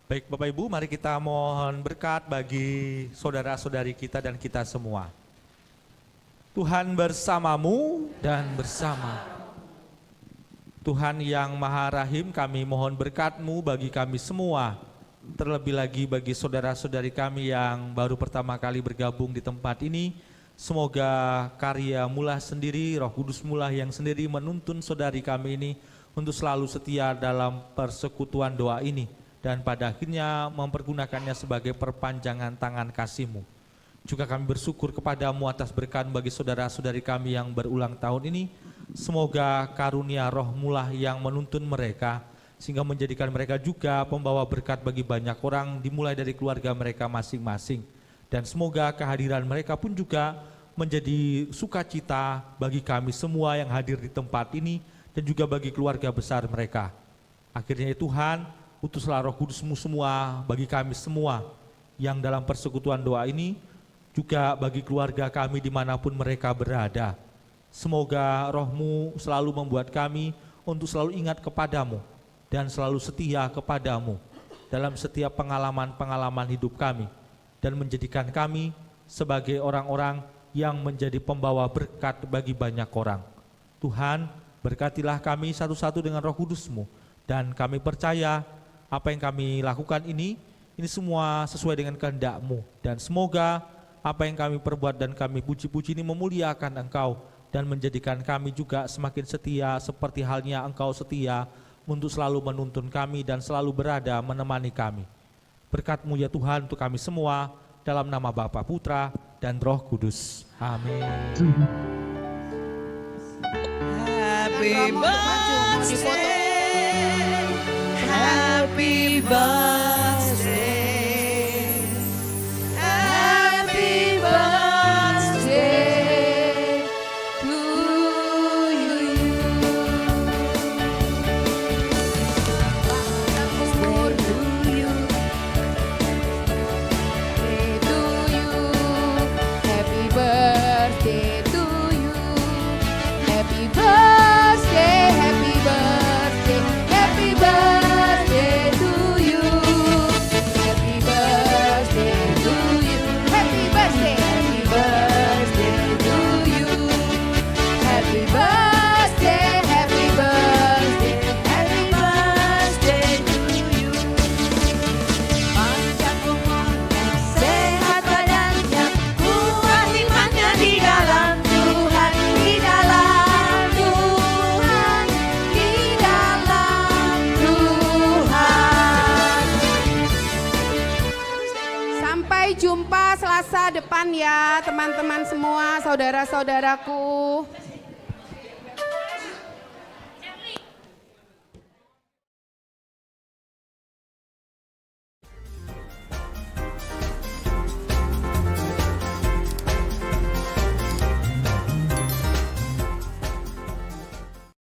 Speaker 3: Baik Bapak Ibu, mari kita mohon berkat bagi saudara-saudari kita dan kita semua. Tuhan bersamamu dan bersama. Tuhan yang Maha Rahim, kami mohon berkat-Mu bagi kami semua. Terlebih lagi bagi saudara-saudari kami yang baru pertama kali bergabung di tempat ini. Semoga karya Mulah sendiri, Roh Kudus Mulah yang sendiri menuntun saudari kami ini untuk selalu setia dalam persekutuan doa ini. Dan pada akhirnya mempergunakannya sebagai perpanjangan tangan kasih-Mu. Juga kami bersyukur kepadamu atas berkat bagi saudara-saudari kami yang berulang tahun ini. Semoga karunia roh-Mu lah yang menuntun mereka, sehingga menjadikan mereka juga pembawa berkat bagi banyak orang, dimulai dari keluarga mereka masing-masing. Dan semoga kehadiran mereka pun juga menjadi sukacita bagi kami semua yang hadir di tempat ini, dan juga bagi keluarga besar mereka. Akhirnya ya Tuhan, utuslah Roh Kudus-Mu semua bagi kami semua yang dalam persekutuan doa ini, juga bagi keluarga kami dimanapun mereka berada. Semoga Roh-Mu selalu membuat kami untuk selalu ingat kepadamu dan selalu setia kepadamu dalam setiap pengalaman-pengalaman hidup kami, dan menjadikan kami sebagai orang-orang yang menjadi pembawa berkat bagi banyak orang. Tuhan, berkatilah kami satu-satu dengan Roh Kudus-Mu, dan kami percaya apa yang kami lakukan ini semua sesuai dengan kehendak-Mu, dan semoga apa yang kami perbuat dan kami puji-puji ini memuliakan Engkau dan menjadikan kami juga semakin setia seperti halnya Engkau setia untuk selalu menuntun kami dan selalu berada menemani kami. Berkat-Mu ya Tuhan untuk kami semua, dalam nama Bapa, Putra, dan Roh Kudus. Amin.
Speaker 5: Happy
Speaker 1: Romo, maju, mau difoto.
Speaker 5: birthday, happy birthday, happy birthday to you.
Speaker 1: Umur to you, happy birthday to you, happy birthday, happy birthday, happy birthday to you, happy birthday to you, happy birthday, happy birthday to you, happy birthday, happy birthday, happy birthday to you.
Speaker 4: Panjang umurnya, sehat badannya, kuat imannya di dalam Tuhan, di dalam Tuhan, di dalam Tuhan.
Speaker 1: Sampai jumpa Selasa depan ya teman-teman semua, saudara-saudaraku.